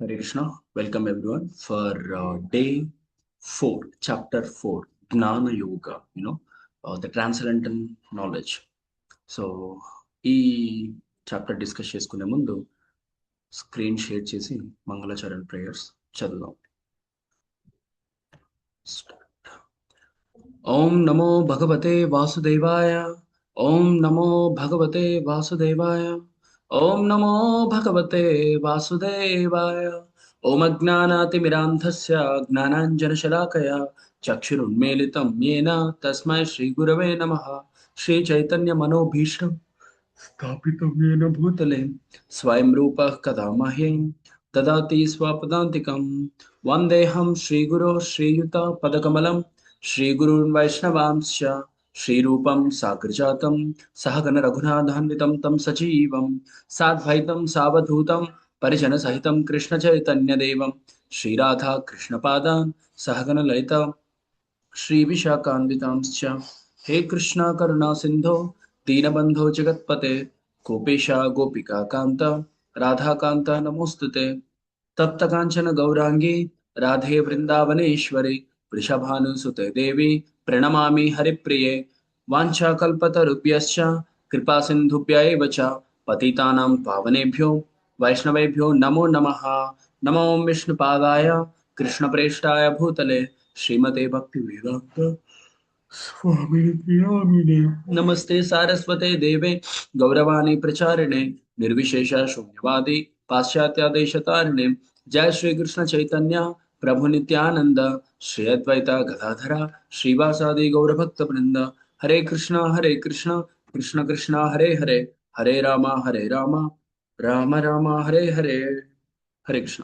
Hare Krishna. Welcome everyone for day 4, chapter 4, Gnana Yoga, the transcendental knowledge. So ఈ chapter discuss చేసుకునే ముందు screen share చేసి మంగళాచరణ్ prayers చదువుదాం. ఓం నమో భగవతే వాసుదేవాయ. ఓం నమో భగవతే వాసుదేవాయ. ఓం నమో భగవతే వాసుదేవాయ. ఓం అజ్ఞానాతిమిరాంధస్య జ్ఞానాంజనశలాకయా చక్షురున్మీలితం యేన తస్మై శ్రీగురవే నమః. శ్రీచైతన్యమనోభీష్టం స్థాపితం యేన భూతలే స్వయం రూపः కదా మహ్యం దదాతి స్వపదాంతికం. వందేహం శ్రీగురో శ్రీయుత పదకమలం శ్రీగురున్ వైష్ణవాంశ్చ శ్రీరూపం సాగ్రజాతం సహగణ రఘునాథాన్వితం తం సజీవం సాద్వైతం సావధూతం పరిజన సహితం కృష్ణ చైతన్య దేవం శ్రీరాధా కృష్ణపాదాన్ సహగణ లలిత శ్రీ విశాఖాన్వితాంశ్చ. హే కృష్ణ కరుణా సింధో దీనబంధో జగత్పతే గోపేశ గోపికా కాంత రాధాకాంత నమోస్తుతే. తప్త కాంచన గౌరాంగి రాధే వృందావనేశ్వరి వృషభానుసుతే దేవి ప్రణమామి హరిప్రియే. వాంఛాకల్పతరుభ్యశ్చ కృపా సింధుభ్య ఏవ చ పతితానాం పావనేభ్యో వైష్ణవేభ్యో నమో నమః. నమో విష్ణుపాదాయ కృష్ణప్రేష్టాయ భూతలే శ్రీమతే భక్తి వేదాంత స్వామినే. నమస్తే సారస్వతే దేవే గౌరవాణి ప్రచారిణే నిర్విశేష శూన్యవాది పాశ్చాత్య దేశతారిణే. జయ శ్రీకృష్ణ చైతన్య ప్రభు నిత్యానంద శ్రీ అద్వైత గదాధర శ్రీవాసాది గౌరభక్త బృంద. హరే కృష్ణ కృష్ణ కృష్ణ హరే హరే హరే రామ రామ రామ హరే హరే. హరే కృష్ణ.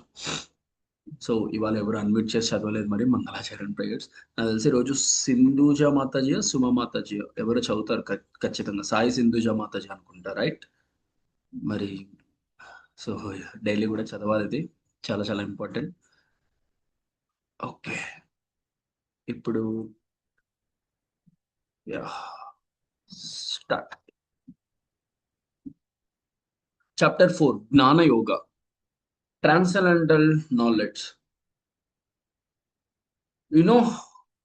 సో ఇవాళ ఎవరు అన్మ్యూట్ చేసి చదవలేదు, మరి మంగళాచరణ్ ప్రేయర్స్. నాకు తెలిసి రోజు సింధూజ మాతాజీ సుమా మాతాజీ ఎవరు చదువుతారు ఖచ్చితంగా. సాయి సింధూజ మాతాజీ అనుకుంటా, రైట్? మరి సో డైలీ కూడా చదవాలి, ఇది చాలా చాలా ఇంపార్టెంట్. ఓకే, ఇప్పుడు స్టార్ట్. చాప్టర్ 4, జ్ఞాన యోగ, ట్రాన్సెండెంటల్ నాలెడ్జ్.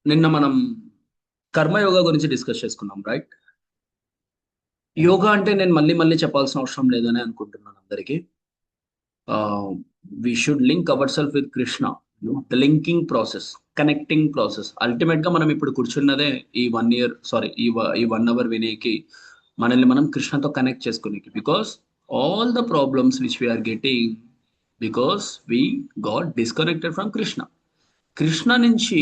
నిన్న మనం కర్మయోగా గురించి డిస్కస్ చేసుకున్నాం, రైట్? యోగా అంటే నేను మళ్ళీ చెప్పాల్సిన అవసరం లేదని అనుకుంటున్నాను అందరికీ. we should link ourselves with Krishna, the linking process, connecting process. Ultimate గా మనం ఇప్పుడు కూర్చున్నదే ఈ 1 year, సారీ ఈ 1 hour వినేకి, మనల్ని మనం కృష్ణతో కనెక్ట్ చేసుకునేకి. Because all the problems which we are getting because we got disconnected from Krishna. Krishna నుంచి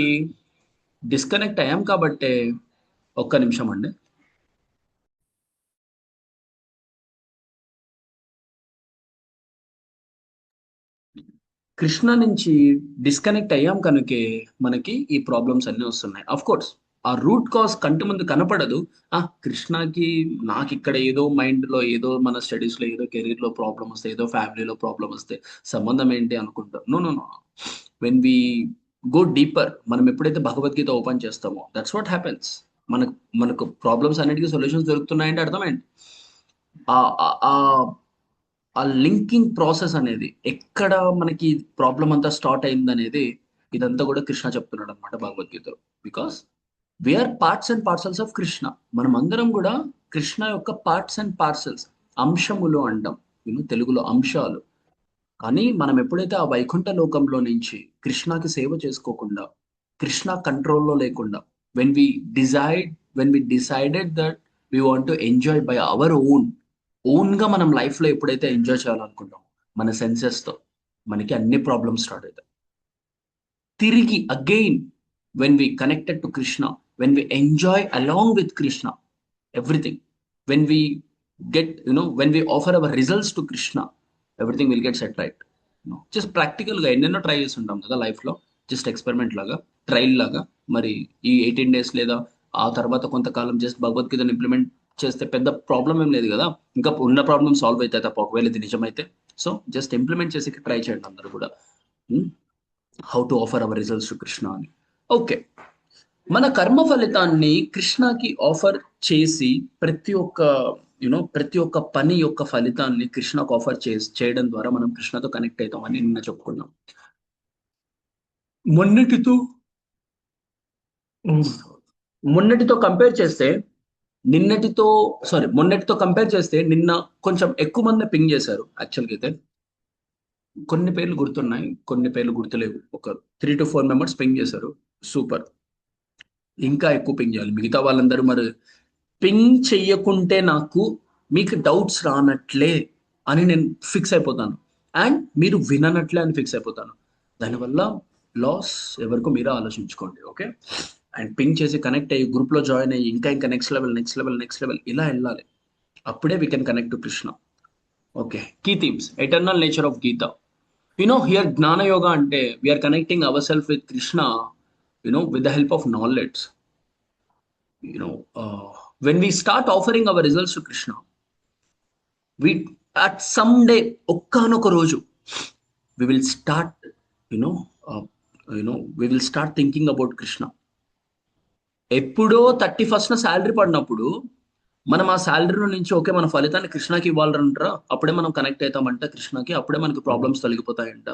డిస్కనెక్ట్ అయ్యాం కాబట్టే, ఒక్క నిమిషం అండి. కృష్ణ నుంచి డిస్కనెక్ట్ అయ్యాం కనుకే మనకి ఈ ప్రాబ్లమ్స్ అన్నీ వస్తున్నాయి. అఫ్ కోర్స్ ఆ రూట్ కాజ్ కంటి ముందు కనపడదు. కృష్ణకి నాకు ఇక్కడ ఏదో మైండ్ లో ఏదో, మన స్టడీస్ లో ఏదో, కెరీర్ లో ప్రాబ్లం వస్తే, ఏదో ఫ్యామిలీలో ప్రాబ్లం వస్తే సంబంధం ఏంటి అనుకుంటాం. No no no, when we go deeper, మనం ఎప్పుడైతే భగవద్గీత ఓపెన్ చేస్తామో దట్స్ వాట్ హ్యాపెన్స్. మనకు ప్రాబ్లమ్స్ అన్నిటికీ సొల్యూషన్స్ దొరుకుతున్నాయంటే అర్థమైంది. ఆ లింకింగ్ ప్రాసెస్ అనేది ఎక్కడ మనకి ప్రాబ్లం అంతా స్టార్ట్ అయింది అనేది, ఇదంతా కూడా కృష్ణ చెప్తున్నాడు అనమాట భగవద్గీతలో. Because we are parts and parcels of Krishna. మనం అందరం కూడా కృష్ణ యొక్క పార్ట్స్ అండ్ పార్సల్స్, అంశములు అంటాం తెలుగులో, అంశాలు. కానీ మనం ఎప్పుడైతే ఆ వైకుంఠ లోకంలో నుంచి కృష్ణకి సేవ చేసుకోకుండా, కృష్ణ కంట్రోల్లో లేకుండా, when we decided that we want to enjoy by our own గా మనం లైఫ్ లో ఎప్పుడైతే ఎంజాయ్ చేయాలనుకుంటాం మన సెన్సెస్ తో, మనకి అన్ని ప్రాబ్లమ్స్ స్టార్ట్ అవుతాయి. తిరిగి again when we connected to Krishna, when we enjoy along with Krishna everything, when we get when we offer our results to Krishna, everything will get set right. Just practical గా ఎన్నెన్నో try చేసి ఉంటాం కదా లైఫ్ లో, just experiment లాగా, trial లాగా. మరి ఈ 18 days లేదా ఆ తర్వాత కొంతకాలం జస్ట్ భగవద్గీతను ఇంప్లిమెంట్ చేస్తే పెద్ద ప్రాబ్లం ఏం లేదు కదా. ఇంకా ఉన్న ప్రాబ్లమ్ సాల్వ్ అవుతాయి తప్ప, ఒకవేళ ఇది నిజమైతే. సో జస్ట్ ఇంప్లిమెంట్ చేసి ట్రై చేయండి అందరూ కూడా, how to offer our results to Krishna అని. ఓకే, మన కర్మ ఫలితాన్ని కృష్ణకి ఆఫర్ చేసి ప్రతి ఒక్క ప్రతి ఒక్క పని యొక్క ఫలితాన్ని కృష్ణకు ఆఫర్ చేయడం ద్వారా మనం కృష్ణతో కనెక్ట్ అవుతాం అని నిన్న చెప్పుకున్నాం. మొన్నటితో మొన్నటితో కంపేర్ చేస్తే నిన్నటితో మొన్నటితో కంపేర్ చేస్తే నిన్న కొంచెం ఎక్కువ మంది పింగ్ చేశారు యాక్చువల్గా అయితే. కొన్ని పేర్లు గుర్తున్నాయి, కొన్ని పేర్లు గుర్తులేవు. ఒక 3 to 4 మెంబర్స్ పింగ్ చేశారు. సూపర్. ఇంకా ఎక్కువ పింగ్ చేయాలి. మిగతా వాళ్ళందరూ మరి పింగ్ చెయ్యకుంటే నాకు మీకు డౌట్స్ రానట్లే అని నేను ఫిక్స్ అయిపోతాను. అండ్ మీరు విననట్లే అని ఫిక్స్ అయిపోతాను. దానివల్ల లాస్ ఎవరికో మీరే ఆలోచించుకోండి. ఓకే. అండ్ పింగ్ చేసి కనెక్ట్ అయ్యి గ్రూప్లో జాయిన్ అయ్యి ఇంకా next level next level next level ఇలా వెళ్ళాలి. అప్పుడే we can connect to Krishna. Okay. Key themes eternal nature of Gita. Here Jnana Yoga అంటే we are connecting our self with Krishna with the help of knowledge. When we start offering our results to Krishna, we at someday ఒక్కనొక రోజు we will start you know uh, we will start thinking about Krishna. ఎప్పుడో 31st salary పడినప్పుడు మనం ఆ salary నుంచి okay మన ఫలితాన్ని కృష్ణకి ఇవ్వాలంటారా, అప్పుడే మనం కనెక్ట్ అవుతామంట కృష్ణకి, అప్పుడే మనకి ప్రాబ్లమ్స్ తొలగిపోతాయంట.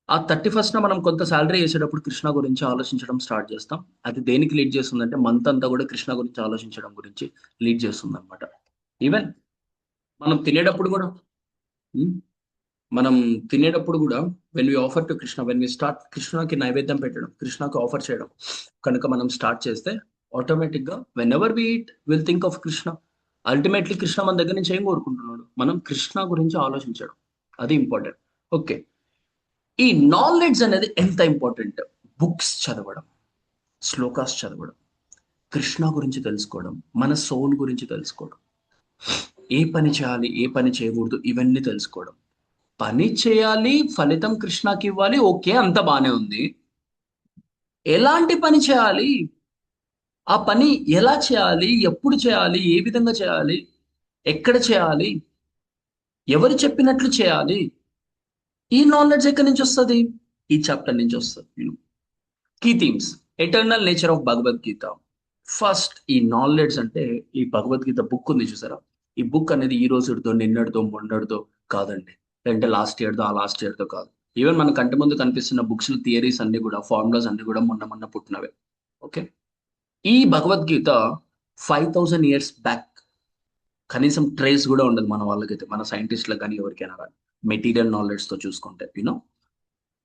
ఆ 31st మనం కొంత శాలరీ వేసేటప్పుడు కృష్ణ గురించి ఆలోచించడం స్టార్ట్ చేస్తాం. అది దేనికి లీడ్ చేస్తుందంటే మంత్ అంతా కూడా కృష్ణ గురించి ఆలోచించడం గురించి లీడ్ చేస్తుంది అనమాట. ఈవెన్ మనం తినేటప్పుడు కూడా ఉమ్, మనం తినేటప్పుడు కూడా when we offer to Krishna, when we start కృష్ణకి నైవేద్యం పెట్టడం, కృష్ణకి ఆఫర్ చేయడం కనుక మనం స్టార్ట్ చేస్తే ఆటోమేటిక్ గా whenever we eat will think of Krishna. Ultimately Krishna మన దగ్గర నుంచి ఏం కోరుకుంటున్నాడు, మనం కృష్ణ గురించి ఆలోచించడం. అది ఇంపార్టెంట్. ఓకే. ఈ నాలెడ్జ్ అనేది ఎంత ఇంపార్టెంట్. బుక్స్ చదవడం, శ్లోకాస్ చదవడం, కృష్ణ గురించి తెలుసుకోవడం, మన సోల్ గురించి తెలుసుకోవడం, ఏ పని చేయాలి ఏ పని చేయకూడదు ఇవన్నీ తెలుసుకోవడం. పని చేయాలి, ఫలితం కృష్ణకి ఇవ్వాలి, ఓకే అంత బానే ఉంది. ఎలాంటి పని చేయాలి, ఆ పని ఎలా చేయాలి, ఎప్పుడు చేయాలి, ఏ విధంగా చేయాలి, ఎక్కడ చేయాలి, ఎవరు చెప్పినట్లు చేయాలి, ఈ నాలెడ్జ్ ఎక్కడి నుంచి వస్తుంది, ఈ చాప్టర్ నుంచి వస్తుంది. Key themes eternal nature of Bhagavad Gita. First ఈ నాలెడ్జ్ అంటే ఈ భగవద్గీత బుక్ ఉంది చూసారా, ఈ బుక్ అనేది ఈ రోజుతో నిన్నటితో మొన్నటితో కాదండి. అంటే లాస్ట్ ఇయర్తో ఆ లాస్ట్ ఇయర్తో కాదు. ఈవెన్ మన కంటి ముందు కనిపిస్తున్న బుక్స్ థియరీస్ అన్ని కూడా ఫార్ములాస్ అన్ని కూడా మొన్న మొన్న పుట్టినవే. ఓకే. ఈ భగవద్గీత 5000 years బ్యాక్, కనీసం ట్రేస్ కూడా ఉండదు మన వాళ్ళకైతే, మన సైంటిస్ట్లకు కానీ ఎవరికైనా కానీ మెటీరియల్ నాలెడ్జ్తో చూసుకుంటే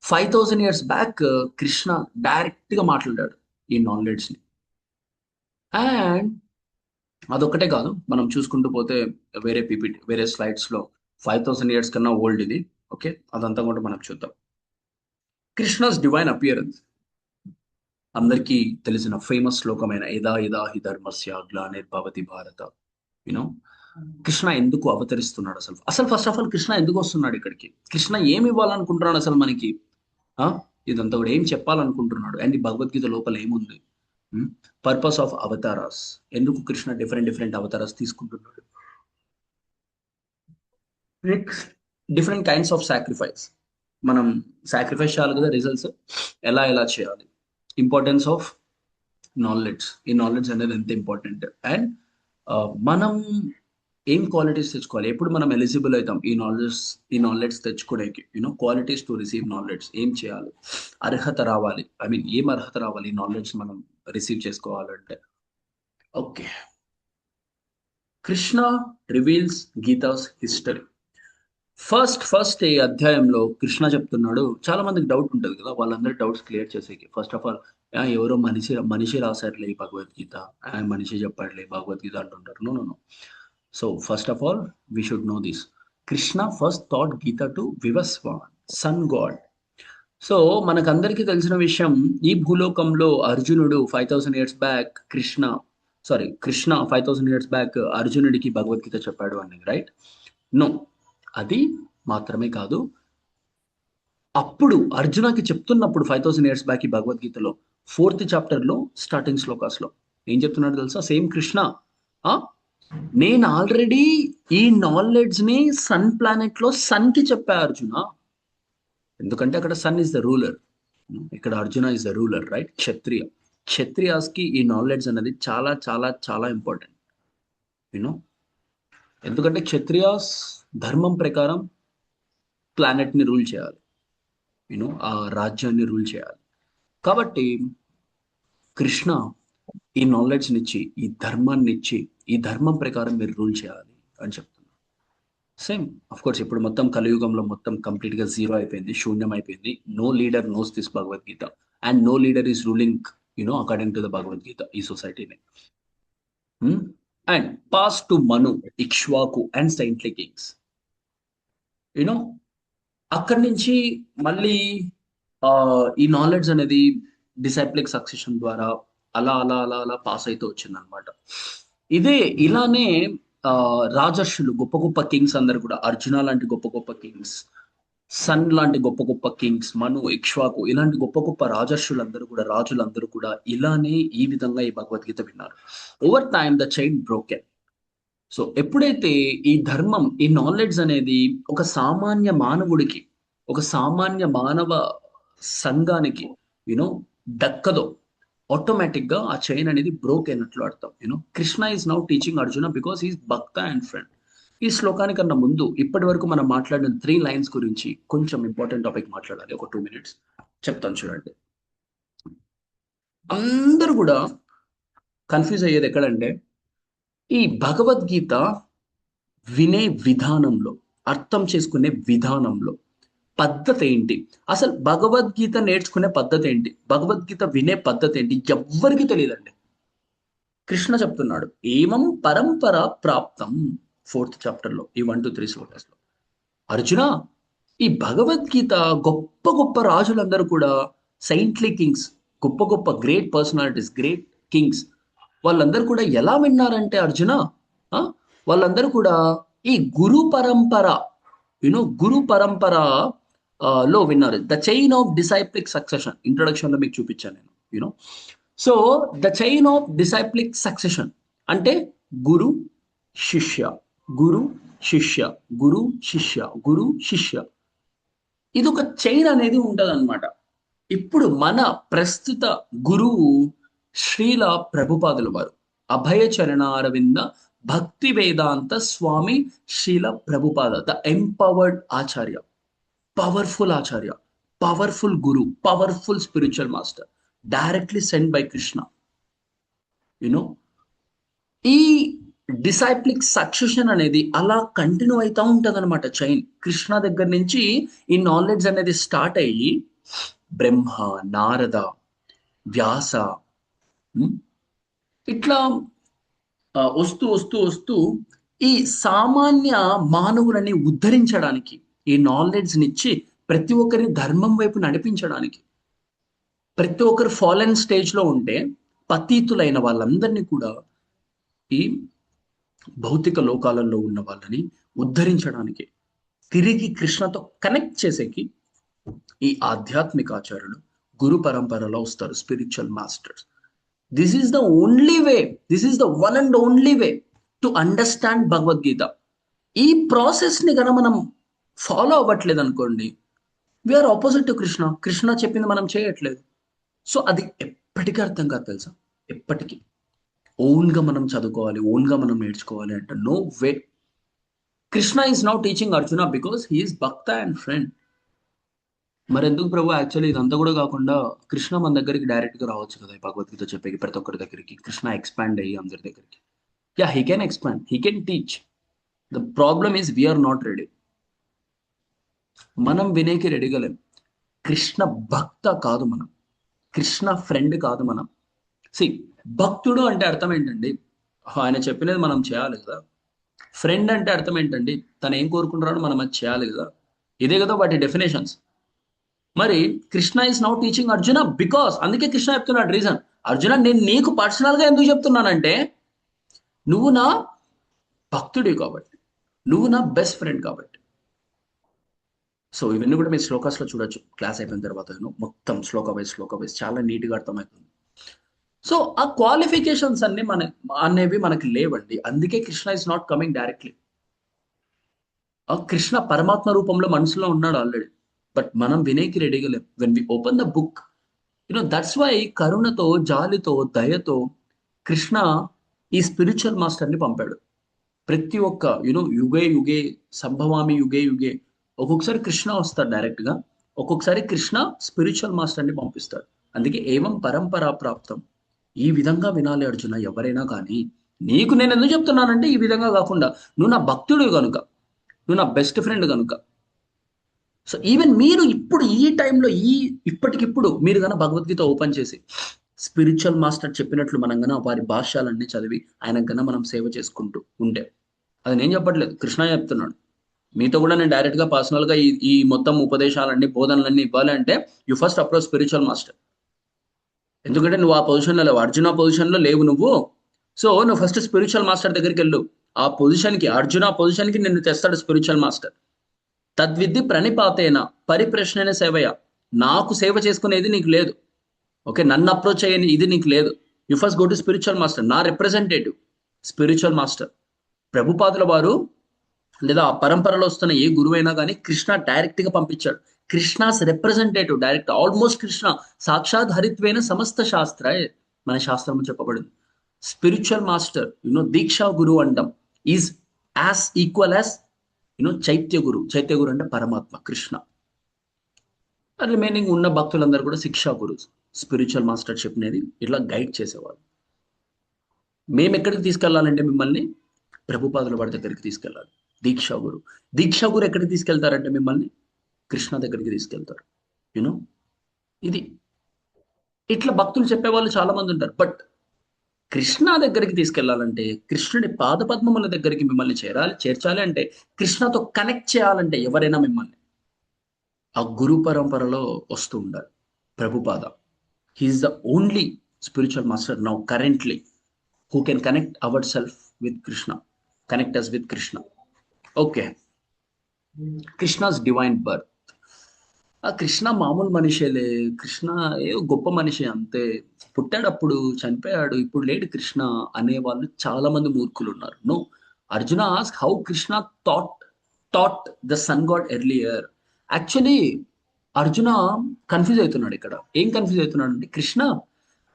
5000 years బ్యాక్ కృష్ణ డైరెక్ట్గా మాట్లాడాడు ఈ నాలెడ్జ్ని. అండ్ అదొక్కటే కాదు, మనం చూసుకుంటూ పోతే వేరే పీపీటీ వేరే స్లైడ్స్లో 5000 years కన్నా ఓల్డ్ ఇది. ఓకే. అదంతా కూడా మనం చూద్దాం. కృష్ణస్ డివైన్ అపియరెన్స్ అందరికీ తెలిసిన ఫేమస్ శ్లోకమైన యదా యదా హి ధర్మస్య గ్లానిర్భవతి భారత. యూనో కృష్ణ ఎందుకు అవతరిస్తున్నాడు, అసలు ఫస్ట్ ఆఫ్ ఆల్ కృష్ణ ఎందుకు వస్తున్నాడు ఇక్కడికి, కృష్ణ ఏమి ఇవ్వాలనుకుంటున్నాడు అసలు మనకి, ఇదంతా కూడా ఏం చెప్పాలనుకుంటున్నాడు, అండ్ ఈ భగవద్గీత లోపల ఏముంది, పర్పస్ ఆఫ్ అవతారాస్, ఎందుకు కృష్ణ డిఫరెంట్ డిఫరెంట్ అవతారాస్ తీసుకుంటున్నాడు, డిఫరెంట్ కైండ్స్ ఆఫ్ సాక్రిఫైస్. మనం సాక్రిఫైస్ చేయాలి కదా, రిజల్ట్స్ ఎలా ఎలా చేయాలి, ఇంపార్టెన్స్ ఆఫ్ నాలెడ్జ్, ఈ నాలెడ్జ్ అనేది ఎంత ఇంపార్టెంట్, అండ్ మనం ఏం క్వాలిటీస్ తెచ్చుకోవాలి, ఎప్పుడు మనం ఎలిజిబుల్ అవుతాం ఈ నాలెడ్జ్ తెచ్చుకోవడానికి, క్వాలిటీస్ టు రిసీవ్ నాలెడ్జ్, ఏం చేయాలి, అర్హత రావాలి, ఐ మీన్ ఏం అర్హత రావాలి ఈ నాలెడ్జ్ మనం రిసీవ్ చేసుకోవాలంటే. Okay. Krishna reveals Gita's history. First ఈ అధ్యాయంలో కృష్ణ చెప్తున్నాడు, చాలా మందికి డౌట్ ఉంటుంది కదా, వాళ్ళందరి డౌట్స్ క్లియర్ చేసేకి ఫస్ట్ ఆఫ్ ఆల్ ఎవరో మనిషి రాశారులే ఈ భగవద్గీత, మనిషి చెప్పాడులే భగవద్గీత అంటుంటారు. No no no. So first of all we should know this. Krishna first taught Gita to Vivasvan, sun god. So మనకందరికీ తెలిసిన విషయం, ఈ భూలోకంలో అర్జునుడు 5000 years back Krishna 5000 years back అర్జునుడికి భగవద్గీత చెప్పాడు అని, రైట్? నో, అది మాత్రమే కాదు, అప్పుడు అర్జునకి చెప్తున్నప్పుడు 5000 years బ్యాక్ ఈ భగవద్గీతలో 4th చాప్టర్లో స్టార్టింగ్ శ్లోకాస్లో ఏం చెప్తున్నాడు తెలుసా? సేమ్ కృష్ణ, నేను ఆల్రెడీ ఈ నాలెడ్జ్ ని సన్ ప్లానెట్ లో సన్ కి చెప్పా అర్జున, ఎందుకంటే అక్కడ సన్ ఇస్ ద రూలర్, ఇక్కడ Arjuna is the ruler, right? Kshatriyas కి ఈ నాలెడ్జ్ అనేది చాలా చాలా చాలా ఇంపార్టెంట్. యూనో ఎందుకంటే క్షత్రియాస్ ధర్మం ప్రకారం ప్లానెట్ ని రూల్ చేయాలి, ఆ రాజ్యాన్ని రూల్ చేయాలి. కాబట్టి కృష్ణ ఈ నాలెడ్జ్నిచ్చి, ఈ ధర్మాన్ని ఇచ్చి, ఈ ధర్మం ప్రకారం మీరు రూల్ చేయాలి అని చెప్తున్నారు. సేమ్ అఫ్ కోర్స్ ఇప్పుడు మొత్తం కలియుగంలో మొత్తం కంప్లీట్ గా జీరో అయిపోయింది, శూన్యం అయిపోయింది. No leader knows this Bhagavad Gita and no leader is ruling according to the Bhagavad Gita ఈ సొసైటీని. And pass to Manu, Ikshvaku and saintly kings. You know అక్కడి నుంచి మళ్ళీ ఈ నాలెడ్జ్ అనేది డిసైప్లిక్ సక్సెషన్ ద్వారా అలా అలా అలా అలా పాస్ అయితే వచ్చింది అనమాట. ఇలానే రాజర్షులు, గొప్ప గొప్ప కింగ్స్ అందరు కూడా, అర్జున లాంటి గొప్ప గొప్ప కింగ్స్, సన్ లాంటి గొప్ప గొప్ప కింగ్స్, మను, ఇక్ష్వాకు ఇలాంటి గొప్ప గొప్ప రాజర్షులందరూ కూడా, రాజులందరూ కూడా ఇలానే ఈ విధంగా ఈ భగవద్గీత విన్నారు. Over time the chain broken. So ఎప్పుడైతే ఈ ధర్మం, ఈ నాలెడ్జ్ అనేది ఒక సామాన్య మానవుడికి, ఒక సామాన్య మానవ సంఘానికి యూనో దక్కదో, ఆటోమేటిక్ గా ఆ చైన్ అనేది బ్రోక్ అయినట్లు అర్థం. Krishna is now teaching Arjuna because is Bhakta and friend. ఈ శ్లోకానికన్నా ముందు ఇప్పటి వరకు మనం మాట్లాడిన 3 లైన్స్ గురించి కొంచెం ఇంపార్టెంట్ టాపిక్ మాట్లాడాలి. ఒక 2 minutes చెప్తాను చూడండి. అందరూ కూడా కన్ఫ్యూజ్ అయ్యేది ఎక్కడంటే, ఈ భగవద్గీత వినే విధానంలో, అర్థం చేసుకునే విధానంలో పద్ధతి ఏంటి, అసలు భగవద్గీత నేర్చుకునే పద్ధతి ఏంటి, భగవద్గీత వినే పద్ధతి ఏంటి, ఎవ్వరికి తెలియదండి. కృష్ణ చెప్తున్నాడు, ఏమం పరంపర ప్రాప్తం, 4th చాప్టర్ లో, ఈ 1 to 3 శ్లోకాస్ లో. అర్జున, ఈ భగవద్గీత గొప్ప గొప్ప రాజులందరూ కూడా, సైంట్లీ కింగ్స్, గొప్ప గొప్ప గ్రేట్ పర్సనాలిటీస్, గ్రేట్ కింగ్స్, వాళ్ళందరూ కూడా ఎలా విన్నారంటే అర్జున, వాళ్ళందరూ కూడా ఈ గురు పరంపర, గురు పరంపర లో విన్నారు. The chain of disciplic succession, introduction లో మీకు చూపించాను నేను. So the chain of disciplic succession అంటే గురు శిష్య, గురు శిష్య, గురు శిష్య, గురు శిష్య, ఇది ఒక చైన్ అనేది ఉంటది అనమాట. ఇప్పుడు మన ప్రస్తుత గురువు శ్రీల ప్రభుపాదుల వారు, Abhaya Charanaravinda Bhakti Vedanta Swami Srila Prabhupada, the empowered acharya, powerful acharya, powerful guru, powerful spiritual master, directly send by Krishna. ఈ డిసైప్లిక్ సక్సెషన్ అనేది అలా కంటిన్యూ అవుతూ ఉంటది అనమాట చైన్. కృష్ణ దగ్గర నుంచి ఈ నాలెడ్జ్ అనేది స్టార్ట్ అయ్యి బ్రహ్మ, నారద, వ్యాస, ఇట్లా వస్తూ వస్తూ వస్తూ ఈ సామాన్య మానవులని ఉద్ధరించడానికి, ఈ నాలెడ్జ్ నిచ్చి ప్రతి ఒక్కరిని ధర్మం వైపు నడిపించడానికి, ప్రతి ఒక్కరు ఫాలెన్ స్టేజ్ లో ఉంటే పతీతులైన వాళ్ళందరినీ కూడా ఈ భౌతిక లోకాలలో ఉన్న వాళ్ళని ఉద్ధరించడానికి, తిరిగి కృష్ణతో కనెక్ట్ చేసేకి ఈ ఆధ్యాత్మిక ఆచార్యులు గురు పరంపరలో వస్తారు, spiritual masters. This is the only way, this is the one and only way to understand Bhagavad Gita. ఈ ప్రాసెస్ ని గన మనం ఫాలో అవ్వట్లేదు అనుకోండి, we are opposite to Krishna. Krishna చెప్పింది మనం చేయట్లేదు. సో అది ఎప్పటికీ అర్థం కాదు తెలుసా, ఎప్పటికీ. ఓన్ గా మనం చదువుకోవాలి, ఓన్ గా మనం నేర్చుకోవాలి అంటే no way. Krishna is now teaching Arjuna because he is bhakta and friend. మరెందుకు ప్రభు, యాక్చువల్లీ ఇదంతా కూడా కాకుండా కృష్ణ మన దగ్గరికి డైరెక్ట్ గా రావచ్చు కదా, భగవద్గీత చెప్పేకి ప్రతి ఒక్కరి దగ్గరికి. కృష్ణ ఎక్స్పాండ్ అయ్యి అందరి దగ్గరికి, yeah he can expand, he can teach. The problem is we are not ready. మనం వినేకి రెడీగా లేం. కృష్ణ భక్త కాదు మనం, కృష్ణ ఫ్రెండ్ కాదు మనం. సి, భక్తుడు అంటే అర్థం ఏంటండి, ఆయన చెప్పినది మనం చేయాలి కదా. ఫ్రెండ్ అంటే అర్థం ఏంటండి, తను ఏం కోరుకుంటున్నాడో మనం అది చేయాలి కదా. ఇదే కదా వాటి డెఫినేషన్స్. మరి Krishna is now teaching Arjuna because, అందుకే కృష్ణ చెప్తున్నాడు రీజన్, అర్జున నేను నీకు పర్సనల్ గా ఎందుకు చెప్తున్నానంటే, నువ్వు నా భక్తుడి కాబట్టి, నువ్వు నా బెస్ట్ ఫ్రెండ్ కాబట్టి. సో ఇవన్నీ కూడా మీరు శ్లోకాస్ లో చూడొచ్చు, క్లాస్ అయిపోయిన తర్వాత మొత్తం శ్లోక వైజ్ చాలా నీట్ గా అర్థమవుతుంది. సో ఆ క్వాలిఫికేషన్స్ అన్ని అనేవి మనకి లేవండి. అందుకే Krishna is not coming directly. Krishna పరమాత్మ రూపంలో మనసులో ఉన్నాడు ఆల్రెడీ, బట్ మనం వినేకి రెడీగా లేం. When we open the book, that's why కరుణతో, జాలితో, దయతో కృష్ణ ఈ స్పిరిచువల్ మాస్టర్ ని పంపాడు. ప్రతి ఒక్క యుగే యుగే సంభవామి యుగే యుగే, ఒక్కొక్కసారి కృష్ణ వస్తాడు డైరెక్ట్ గా, ఒక్కొక్కసారి కృష్ణ స్పిరిచువల్ మాస్టర్ ని పంపిస్తాడు. అందుకే ఏవం పరంపరా ప్రాప్తం, ఈ విధంగా వినాలి అర్జున ఎవరైనా కానీ. నీకు నేను ఎందుకు చెప్తున్నానంటే ఈ విధంగా కాకుండా, నువ్వు నా భక్తుడు కనుక, నువ్వు నా బెస్ట్ ఫ్రెండ్ కనుక. సో ఈవెన్ మీరు ఇప్పుడు ఈ టైంలో ఇప్పటికిప్పుడు మీరు కనుక భగవద్గీత ఓపెన్ చేసి స్పిరిచువల్ మాస్టర్ చెప్పినట్లు మనం గన వారి భాష్యాలన్నీ చదివి ఆయన గన మనం సేవ చేసుకుంటూ ఉంటే, అది నేను చెప్పట్లేదు, కృష్ణ చెప్తున్నాడు. మీతో కూడా నేను డైరెక్ట్ గా పర్సనల్ గా ఈ మొత్తం ఉపదేశాలన్నీ బోధనలన్నీ ఇవ్వాలి అంటే you first approach spiritual master. ఎందుకంటే నువ్వు ఆ పొజిషన్లో లేవు, అర్జున పొజిషన్లో లేవు నువ్వు. సో నువ్వు ఫస్ట్ స్పిరిచువల్ మాస్టర్ దగ్గరికి వెళ్ళు. ఆ పొజిషన్కి, అర్జున పొజిషన్కి నిన్ను తెస్తాడు స్పిరిచువల్ మాస్టర్. తద్విద్ది ప్రణిపాతేన పరిప్రశ్నైన సేవయ, నాకు సేవ చేసుకునేది నీకు లేదు, ఓకే, నన్ను అప్రోచ్ అయ్యని ఇది నీకు లేదు. You first go to spiritual master, నా రిప్రజెంటేటివ్ స్పిరిచువల్ మాస్టర్. ప్రభుపాదుల వారు లేదా ఆ పరంపరలో వస్తున్న ఏ గురువైనా కానీ కృష్ణ డైరెక్ట్ గా పంపించాడు. Krishna's representative direct, almost Krishna సాక్షాత్ హరిత్వేన సమస్త శాస్త్ర, మన శాస్త్రం చెప్పబడింది. స్పిరిచువల్ మాస్టర్ దీక్షా గురు అంటాం, is as equal as Chaitya గురు. చైత్య గురు అంటే పరమాత్మ కృష్ణ. రిమైనింగ్ ఉన్న భక్తులందరూ కూడా శిక్షా గురు, స్పిరిచువల్ మాస్టర్ చెప్పినది ఇట్లా గైడ్ చేసేవాళ్ళు. మేము ఎక్కడికి తీసుకెళ్లాలంటే మిమ్మల్ని ప్రభుపాదుల వారి దగ్గరికి తీసుకెళ్ళాలి. దీక్షా గురు, దీక్షా గురు ఎక్కడికి తీసుకెళ్తారంటే మిమ్మల్ని కృష్ణ దగ్గరికి తీసుకెళ్తారు. యూనో ఇది ఇట్లా భక్తులు చెప్పేవాళ్ళు చాలా మంది ఉంటారు. బట్ కృష్ణ దగ్గరికి తీసుకెళ్లాలంటే, కృష్ణుడి పాదపద్మముల దగ్గరికి మిమ్మల్ని చేర్చాలి అంటే, కృష్ణతో కనెక్ట్ చేయాలంటే ఎవరైనా మిమ్మల్ని ఆ గురు పరంపరలో వస్తూ ఉండాలి. Prabhupada, he is the only spiritual master now currently who can connect our self with Krishna, connect us with Krishna. Okay, Krishna's divine birth. ఆ కృష్ణ మామూలు మనిషేలే, కృష్ణ ఏ గొప్ప మనిషి అంతే, పుట్టాడప్పుడు చనిపోయాడు ఇప్పుడు లేడు కృష్ణ అనే వాళ్ళు చాలా మంది మూర్ఖులు ఉన్నారు. No, Arjuna ask how Krishna taught the sun god earlier. Actually Arjuna confuse అవుతున్నాడు ఇక్కడ. ఏం కన్ఫ్యూజ్ అవుతున్నాడు అంటే, కృష్ణ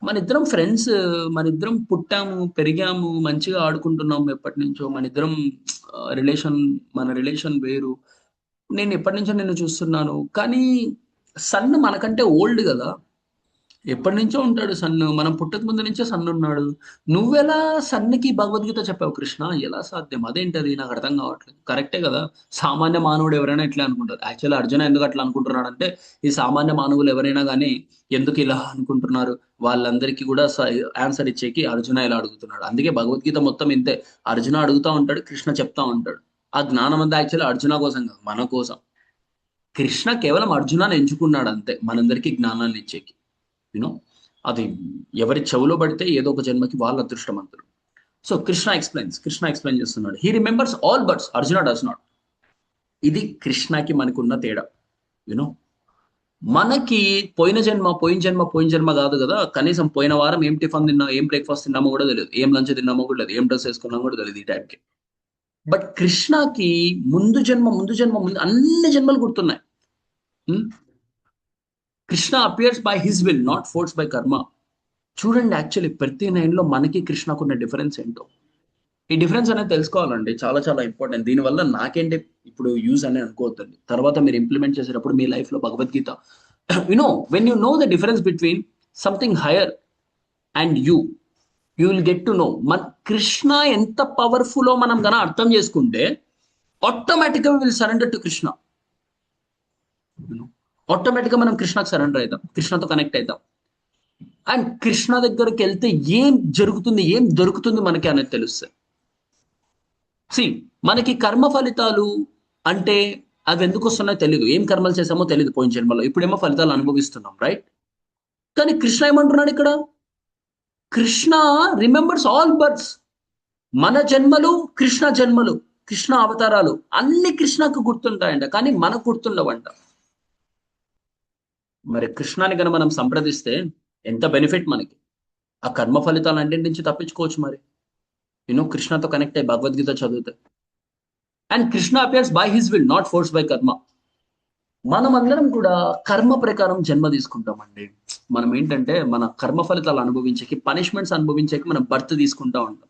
మన ఇద్దరం ఫ్రెండ్స్, మన ఇద్దరం పుట్టాము పెరిగాము మంచిగా ఆడుకుంటున్నాము ఎప్పటి నుంచో, మన ఇద్దరం మన రిలేషన్ వేరు, నేను ఎప్పటి నుంచో నిన్ను చూస్తున్నాను, కానీ సన్ మనకంటే ఓల్డ్ కదా, ఎప్పటి నుంచో ఉంటాడు సన్ను, మనం పుట్టక ముందు నుంచే సన్ను ఉన్నాడు. నువ్వెలా సన్నుకి భగవద్గీత చెప్పావు కృష్ణ, ఎలా సాధ్యం, అదేంటది నాకు అర్థం కావట్లేదు. కరెక్టే కదా, సామాన్య మానవుడు ఎవరైనా ఇట్లా అనుకుంటారు. యాక్చువల్లీ అర్జున ఎందుకు అట్లా అనుకుంటున్నాడు అంటే, ఈ సామాన్య మానవులు ఎవరైనా కానీ ఎందుకు ఇలా అనుకుంటున్నారు వాళ్ళందరికీ కూడా ఆన్సర్ ఇచ్చేకి అర్జున ఇలా అడుగుతున్నాడు. అందుకే భగవద్గీత మొత్తం ఇంతే, అర్జున అడుగుతా ఉంటాడు, కృష్ణ చెప్తా ఉంటాడు. ఆ జ్ఞానం అంతా యాక్చువల్లీ అర్జున కోసం కాదు, మన కోసం. కృష్ణ కేవలం అర్జునాన్ని ఎంచుకున్నాడు అంతే, మనందరికీ జ్ఞానాన్ని ఇచ్చేకి. యూనో అది ఎవరి చెవులో పడితే ఏదో ఒక జన్మకి వాళ్ళ అదృష్టవంతులు. సో కృష్ణ ఎక్స్ప్లెయిన్ చేస్తున్నాడు, he remembers all births Arjuna does not. ఇది కృష్ణకి మనకున్న తేడా. యూనో మనకి పోయిన జన్మ కాదు కదా, కనీసం పోయిన వారం ఏం టిఫన్ తిన్నా, ఏం బ్రేక్ఫాస్ట్ తిన్నామో కూడా తెలియదు, ఏం లంచ్ తిన్నామో కూడా తెలియదు, ఏం డ్రెస్ వేసుకున్నామో కూడా తెలియదు ఈ టైంకి. బట్ కృష్ణకి ముందు జన్మ అన్ని జన్మలు గుర్తున్నాయి. Krishna appears by his will, not force by కర్మ. చూడండి యాక్చువల్లీ ప్రతి నైన్లో మనకి కృష్ణకున్న డిఫరెన్స్ ఏంటో. ఈ డిఫరెన్స్ అనేది తెలుసుకోవాలండి, చాలా చాలా ఇంపార్టెంట్. దీనివల్ల నాకేంటి ఇప్పుడు యూజ్ అని అనుకోవద్దండి, తర్వాత మీరు ఇంప్లిమెంట్ చేసేటప్పుడు మీ లైఫ్లో Bhagavad Gita, when you know the difference between something hire and you will get to know మన కృష్ణ ఎంత పవర్ఫుల్లో మనం గన అర్థం చేసుకుంటే ఆటోమేటిక్గా విల్ సరెండర్ టు కృష్ణ. ఆటోమేటిక్గా మనం కృష్ణకు సరెండర్ అవుతాం, కృష్ణతో కనెక్ట్ అవుతాం. అండ్ కృష్ణ దగ్గరికి వెళ్తే ఏం జరుగుతుంది, ఏం దొరుకుతుంది మనకి అనేది తెలుస్తుంది. మనకి కర్మ ఫలితాలు అంటే అవి ఎందుకు వస్తున్నాయో తెలియదు, ఏం కర్మలు చేసామో తెలియదు పోయిన జన్మలో, ఇప్పుడేమో ఫలితాలు అనుభవిస్తున్నాం, రైట్? కానీ కృష్ణ ఏమంటున్నాడు ఇక్కడ, కృష్ణ రిమెంబర్స్ ఆల్ బర్త్స్. మన జన్మలు కృష్ణ జన్మలు, కృష్ణ అవతారాలు అన్ని కృష్ణకు గుర్తుంటాయంట, కానీ మనకు గుర్తుండవంట. మరి కృష్ణాని కనుక మనం సంప్రదిస్తే ఎంత బెనిఫిట్ మనకి, ఆ కర్మ ఫలితాలు అన్నింటి నుంచి తప్పించుకోవచ్చు. మరి కృష్ణతో కనెక్ట్ అయ్యి భగవద్గీత చదివితే. And Krishna appears by his will, not force by కర్మ. మనం అందరం కూడా కర్మ ప్రకారం జన్మ తీసుకుంటామండి. మనం ఏంటంటే మన కర్మ ఫలితాలు అనుభవించేకి, పనిష్మెంట్స్ అనుభవించేకి మనం బర్త్ తీసుకుంటా ఉంటాం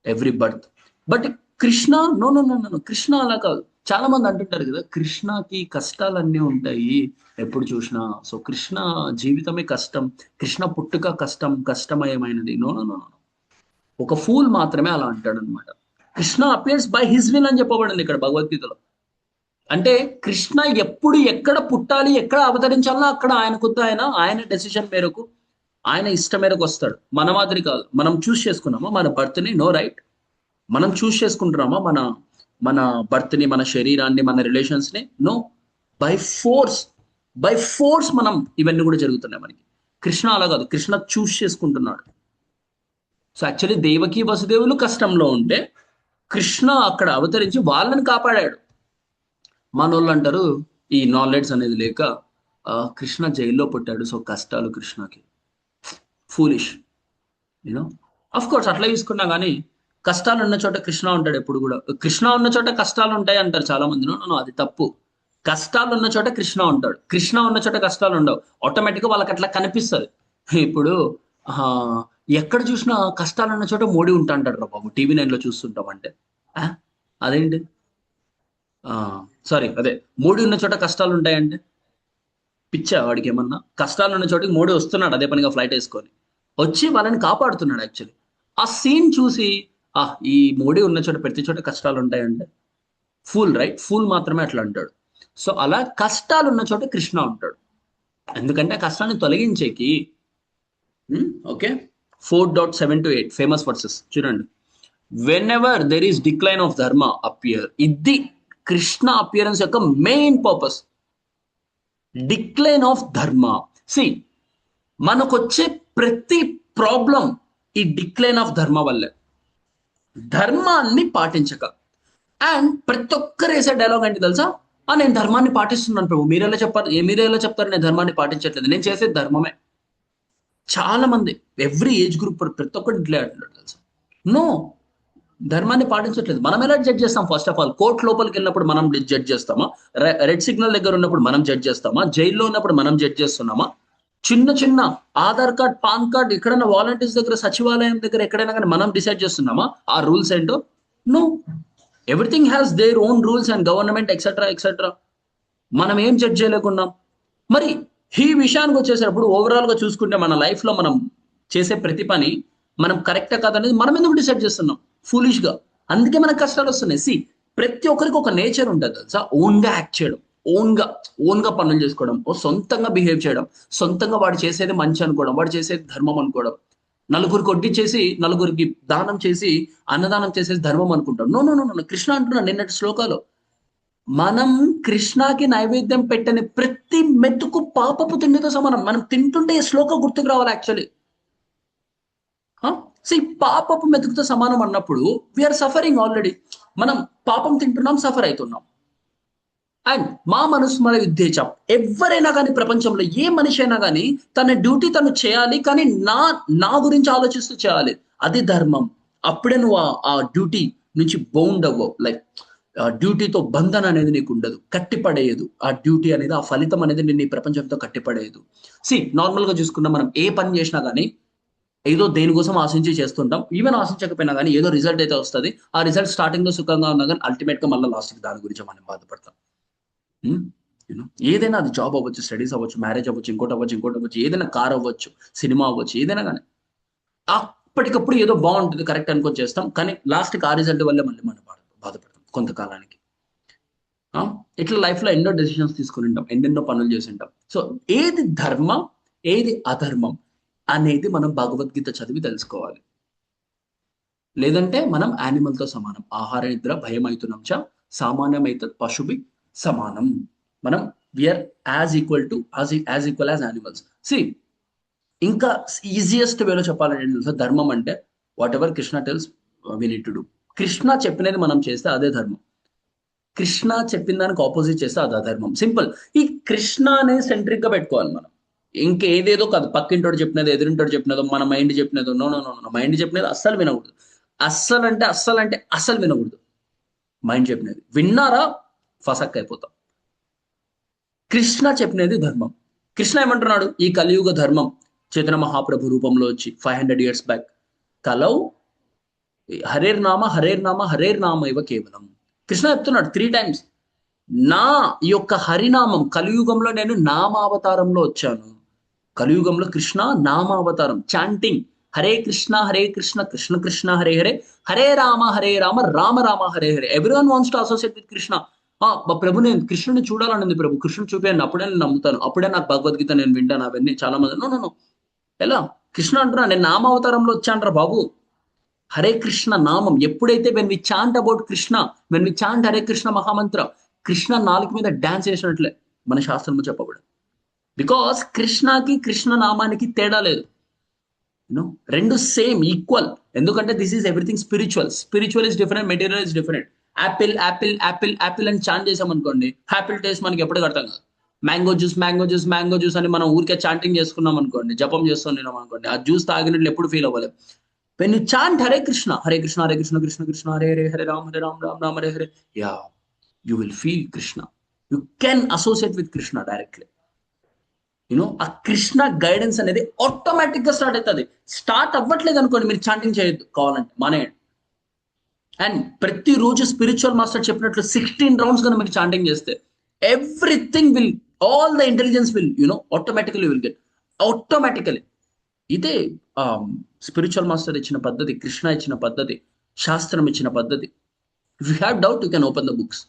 every birth. But Krishna no no no no Krishna అలా కాదు. చాలా మంది అంటుంటారు కదా, కృష్ణకి కష్టాలన్నీ ఉంటాయి ఎప్పుడు చూసినా. సో కృష్ణ జీవితమే కష్టం, కృష్ణ పుట్టుక కష్టం, కష్టమయమైనది. No no no no. ఒక ఫూల్ మాత్రమే అలా అంటాడు అనమాట. Krishna appears by his will అని చెప్పబడింది ఇక్కడ భగవద్గీతలో. అంటే కృష్ణ ఎప్పుడు ఎక్కడ పుట్టాలి, ఎక్కడ అవతరించాలో అక్కడ ఆయన డెసిషన్ మేరకు, ఆయన ఇష్టం మేరకు వస్తాడు. మన మాదిరి కాదు. మనం చూస్ చేసుకున్నామా మన బర్త్ని? No right. మనం చూస్ చేసుకుంటున్నామా మన మన బర్త్ని, మన శరీరాన్ని, మన రిలేషన్స్ని? No. By force, by force మనం ఇవన్నీ కూడా జరుగుతున్నాయి మనకి. కృష్ణ అలా కాదు, కృష్ణ చూస్ చేసుకుంటున్నాడు. సో యాక్చువల్లీ దేవకి వసుదేవులు కష్టంలో ఉంటే కృష్ణ అక్కడ అవతరించి వాళ్ళని కాపాడాడు. మనోళ్ళు అంటారు ఈ నాలెడ్జ్ అనేది లేక కృష్ణ జైల్లో పుట్టాడు, సో కష్టాలు కృష్ణకి. Foolish, you know. అఫ్ కోర్స్ అట్లా తీసుకున్నా కానీ కష్టాలు ఉన్న చోట కృష్ణ ఉంటాడు ఎప్పుడు కూడా. కృష్ణ ఉన్న చోట కష్టాలు ఉంటాయి అంటారు చాలా మంది. నో, అది తప్పు. కష్టాలు ఉన్న చోట కృష్ణ ఉంటాడు, కృష్ణ ఉన్న చోట కష్టాలు ఉండవు. ఆటోమేటిక్గా వాళ్ళకి అట్లా కనిపిస్తుంది. ఇప్పుడు ఆ, ఎక్కడ చూసినా కష్టాలు ఉన్న చోట మోడీ ఉంటా అంటాడు రా బాబు, టీవీ 9లో చూస్తుంటాం అంటే. అదేంటి? సారీ, అదే మోడీ ఉన్న చోట కష్టాలు ఉంటాయంటే పిచ్చా వాడికి ఏమన్నా? కష్టాలు ఉన్న చోటికి మోడీ వస్తున్నాడు అదే పనిగా ఫ్లైట్ వేసుకొని వచ్చి వాళ్ళని కాపాడుతున్నాడు. యాక్చువల్లీ ఆ సీన్ చూసి ఈ మోడీ ఉన్న చోట ప్రతి చోట కష్టాలు ఉంటాయంటే ఫూల్, రైట్? ఫూల్ మాత్రమే అట్లా అంటాడు. సో అలా కష్టాలు ఉన్న చోట కృష్ణ ఉంటాడు, ఎందుకంటే కష్టాన్ని తొలగించేకి. ఓకే, 4.7-8 ఫేమస్ వర్సెస్ చూడండి. When ever there is decline of ధర్మ అపియర్, ఇది కృష్ణ అపియరెన్స్ యొక్క మెయిన్ పర్పస్. డిక్లైన్ ఆఫ్ ధర్మ. సి, మనకొచ్చే ప్రతి ప్రాబ్లం ఈ డిక్లైన్ ఆఫ్ ధర్మ వల్లే. ధర్మాన్ని పాటించక. అండ్ ప్రతి ఒక్కరు వేసే డైలాగ్ ఏంటి తెలుసా? నేను ధర్మాన్ని పాటిస్తున్నాను ప్రభు, మీరెలా చెప్పారు? మీరెలా చెప్తారు నేను ధర్మాన్ని పాటించట్లేదు? నేను చేసేది ధర్మమే. చాలా మంది ఎవ్రీ ఏజ్ గ్రూప్ ప్రతి ఒక్కటి ఇట్లే అంటున్నాడు తెలుసా. నో, ధర్మాన్ని పాటించట్లేదు. మనం ఎలా జడ్జ్ చేస్తాం? ఫస్ట్ ఆఫ్ ఆల్ కోర్ట్ లోపలికి వెళ్ళినప్పుడు మనం జడ్జ్ చేస్తామా? రెడ్ సిగ్నల్ దగ్గర ఉన్నప్పుడు మనం జడ్జ్ చేస్తామా? జైల్లో ఉన్నప్పుడు మనం జడ్జ్ చేస్తున్నామా? చిన్న చిన్న ఆధార్ కార్డ్, పాన్ కార్డ్, ఎక్కడైనా వాలంటీర్స్ దగ్గర, సచివాలయం దగ్గర ఎక్కడైనా కానీ మనం డిసైడ్ చేస్తున్నామా ఆ రూల్స్ ఏంటో? No. Everything has their own rules and government etcetera etcetera. మనం ఏం జడ్జ్ చేయలేకున్నాం. మరి ఈ విషయానికి వచ్చేసేటప్పుడు ఓవరాల్ గా చూసుకుంటే మన లైఫ్ లో మనం చేసే ప్రతి పని మనం కరెక్టా కాదనేది మనం ఎందుకు డిసైడ్ చేస్తున్నాం? ఫూలిష్ గా. అందుకే మనకు కష్టాలు వస్తున్నాయి. సి, ప్రతి ఒక్కరికి ఒక నేచర్ ఉంటుంది తెలుసా. ఓన్ గా యాక్ట్ చేయడం, ఓన్ గా పనులు చేసుకోవడం, సొంతంగా బిహేవ్ చేయడం, సొంతంగా వాడు చేసేది మంచి అనుకోవడం, వాడు చేసేది ధర్మం అనుకోవడం. నలుగురికి వడ్డీ చేసి, నలుగురికి దానం చేసి, అన్నదానం చేసేది ధర్మం అనుకుంటాం. No no no no. Krishna అంటున్నాడు నిన్నటి శ్లోకాలో, మనం కృష్ణకి నైవేద్యం పెట్టని ప్రతి మెతుకు పాపపు తిండితో సమానం. మనం తింటుంటే ఈ శ్లోకం గుర్తుకు రావాలి యాక్చువల్లీ. సో పాపపు మెతుకుతో సమానం అన్నప్పుడు వీఆర్ సఫరింగ్ ఆల్రెడీ. మనం పాపం తింటున్నాం, సఫర్ అవుతున్నాం. అండ్ మా మనసు మన యుద్ధేచం. ఎవరైనా కానీ ప్రపంచంలో ఏ మనిషి అయినా కానీ తన డ్యూటీ తను చేయాలి, కానీ నా గురించి ఆలోచిస్తూ చేయాలి. అది ధర్మం. అప్పుడే నువ్వు ఆ డ్యూటీ నుంచి బౌండ్ అవ్వవు. లైక్ డ్యూటీతో బంధన అనేది నీకు ఉండదు, కట్టిపడేయదు. ఆ డ్యూటీ అనేది, ఆ ఫలితం అనేది నిన్ను ఈ ప్రపంచంతో కట్టిపడేయదు. సి, నార్మల్ గా చూసుకున్నా మనం ఏ పని చేసినా కానీ ఏదో దేనికోసం ఆశించి చేస్తుంటాం. ఈవెన్ ఆశించకపోయినా కానీ ఏదో రిజల్ట్ అయితే వస్తుంది. ఆ రిజల్ట్ స్టార్టింగ్ లో సుఖంగా ఉన్నా కానీ అల్టిమేట్ గా మళ్ళీ లాస్ట్ దాని గురించి మనం బాధపడతాం. ఏదైనా, అది జాబ్ అవ్వచ్చు, స్టడీస్ అవ్వచ్చు, మ్యారేజ్ అవ్వచ్చు, ఇంకోటి అవ్వచ్చు, ఏదైనా కార్ అవ్వచ్చు, సినిమా అవ్వచ్చు, ఏదైనా కానీ అప్పటికప్పుడు ఏదో బాగుంటుంది కరెక్ట్ అనుకొని చేస్తాం, కానీ లాస్ట్కి ఆ రిజల్ట్ వల్లే మళ్ళీ మనం బాధపడతాం కొంతకాలానికి. ఇట్లా లైఫ్ లో ఎన్నో డెసిషన్స్ తీసుకుని ఉంటాం, ఎన్నెన్నో పనులు చేసి ఉంటాం. సో ఏది ధర్మం, ఏది అధర్మం అనేది మనం భగవద్గీత చదివి తెలుసుకోవాలి. లేదంటే మనం యానిమల్ తో సమానం. ఆహార నిద్ర భయమైతునం చ సామాన్యమైతే పశుభి సమానం. మనం we are as equal as animals. See, ఇంకా ఈజియెస్ట్ వేలో చెప్పాలంటే తెలుసా, ధర్మం అంటే whatever Krishna tells we need to do. Krishna చెప్పినది మనం చేస్తే అదే ధర్మం. కృష్ణ చెప్పిన దానికి ఆపోజిట్ చేస్తే అది అధర్మం. సింపుల్. ఈ కృష్ణ అనే సెంట్రిక్ గా పెట్టుకోవాలి మనం. ఇంకేదేదో కాదు, పక్కింటోడు చెప్పినది, ఎదురింటోడు చెప్పినదో, మన మైండ్ చెప్పినదో. No no no. మైండ్ చెప్పినది అస్సలు వినకూడదు. అస్సలు వినకూడదు. మైండ్ చెప్పినది విన్నారా ఫసక్ అయిపోతాం. కృష్ణ చెప్పినది ధర్మం. కృష్ణ ఏమంటున్నాడు? ఈ కలియుగ ధర్మం చైతన్య మహాప్రభు రూపంలో వచ్చి 500 years బ్యాక్ కలౌ హరేర్ నామ హరేర్ నామ ఇవ కేవలం. కృష్ణ చెప్తున్నాడు 3 times, నా ఈ యొక్క హరినామం, కలియుగంలో నేను నామావతారంలో వచ్చాను. కలియుగంలో కృష్ణ నామావతారం, chanting Hare Krishna Krishna Krishna Hare Hare, Hare Rama Rama Rama Hare Hare. Everyone wants to associate with Krishna. మా ప్రభు, నేను కృష్ణుని చూడాలనుంది ప్రభు, కృష్ణుని చూపించండి, అప్పుడే నేను నమ్ముతాను, అప్పుడే నాకు భగవద్గీత నేను వింటాను. అవన్నీ చాలా మంది నో నో నో. ఎలా? కృష్ణ అంటున్నా నేను నామావతారంలో వచ్చానరా బాబు. హరే కృష్ణ నామం ఎప్పుడైతే, when we chant about Krishna, when we chant Hare Krishna mahamantra, Krishna నాలుగు మీద డాన్స్ చేసినట్లే మన శాస్త్రంలో చెప్పబడింది. బికాస్ కృష్ణకి కృష్ణ నామానికి తేడా లేదు. యూనో, రెండు సేమ్ ఈక్వల్. ఎందుకంటే this is everything spiritual. Spiritual is different, material is different. Apple Apple Apple Apple అని చాంట్ చేసాం అనుకోండి, యాపిల్ టేస్ట్ మనకి ఎప్పటికీ అర్థం కాదు. Mango juice mango juice mango juice అని మనం ఊరికే చాంటింగ్ చేసుకున్నాం అనుకోండి, జపం చేస్తున్నాం అనుకోండి, ఆ జ్యూస్ తాగినట్లు ఎప్పుడు ఫీల్ అవ్వలేదు. When you chant Hare Krishna Hare Krishna Krishna Krishna Hare Hare, Hare Ram Ram Ram Hare Hare, yeah, you will feel Krishna. You can associate with Krishna directly. You know, ఆ కృష్ణ గైడెన్స్ అనేది ఆటోమేటిక్ గా స్టార్ట్ అవుతుంది. స్టార్ట్ అవ్వట్లేదు అనుకోండి, మీరు చాంటింగ్ చేయొద్దు, కావాలంటే మానేయండి. అండ్ ప్రతిరోజు స్పిరిచువల్ మాస్టర్ చెప్పినట్లు 16 rounds కనుక మీరు చాంటింగ్ చేస్తే, everything will, all the intelligence will, automatically will get, automatically. ఇదే స్పిరిచువల్ మాస్టర్ ఇచ్చిన పద్ధతి, కృష్ణ ఇచ్చిన పద్ధతి, శాస్త్రం ఇచ్చిన పద్ధతి. If you have doubt, you can open the books.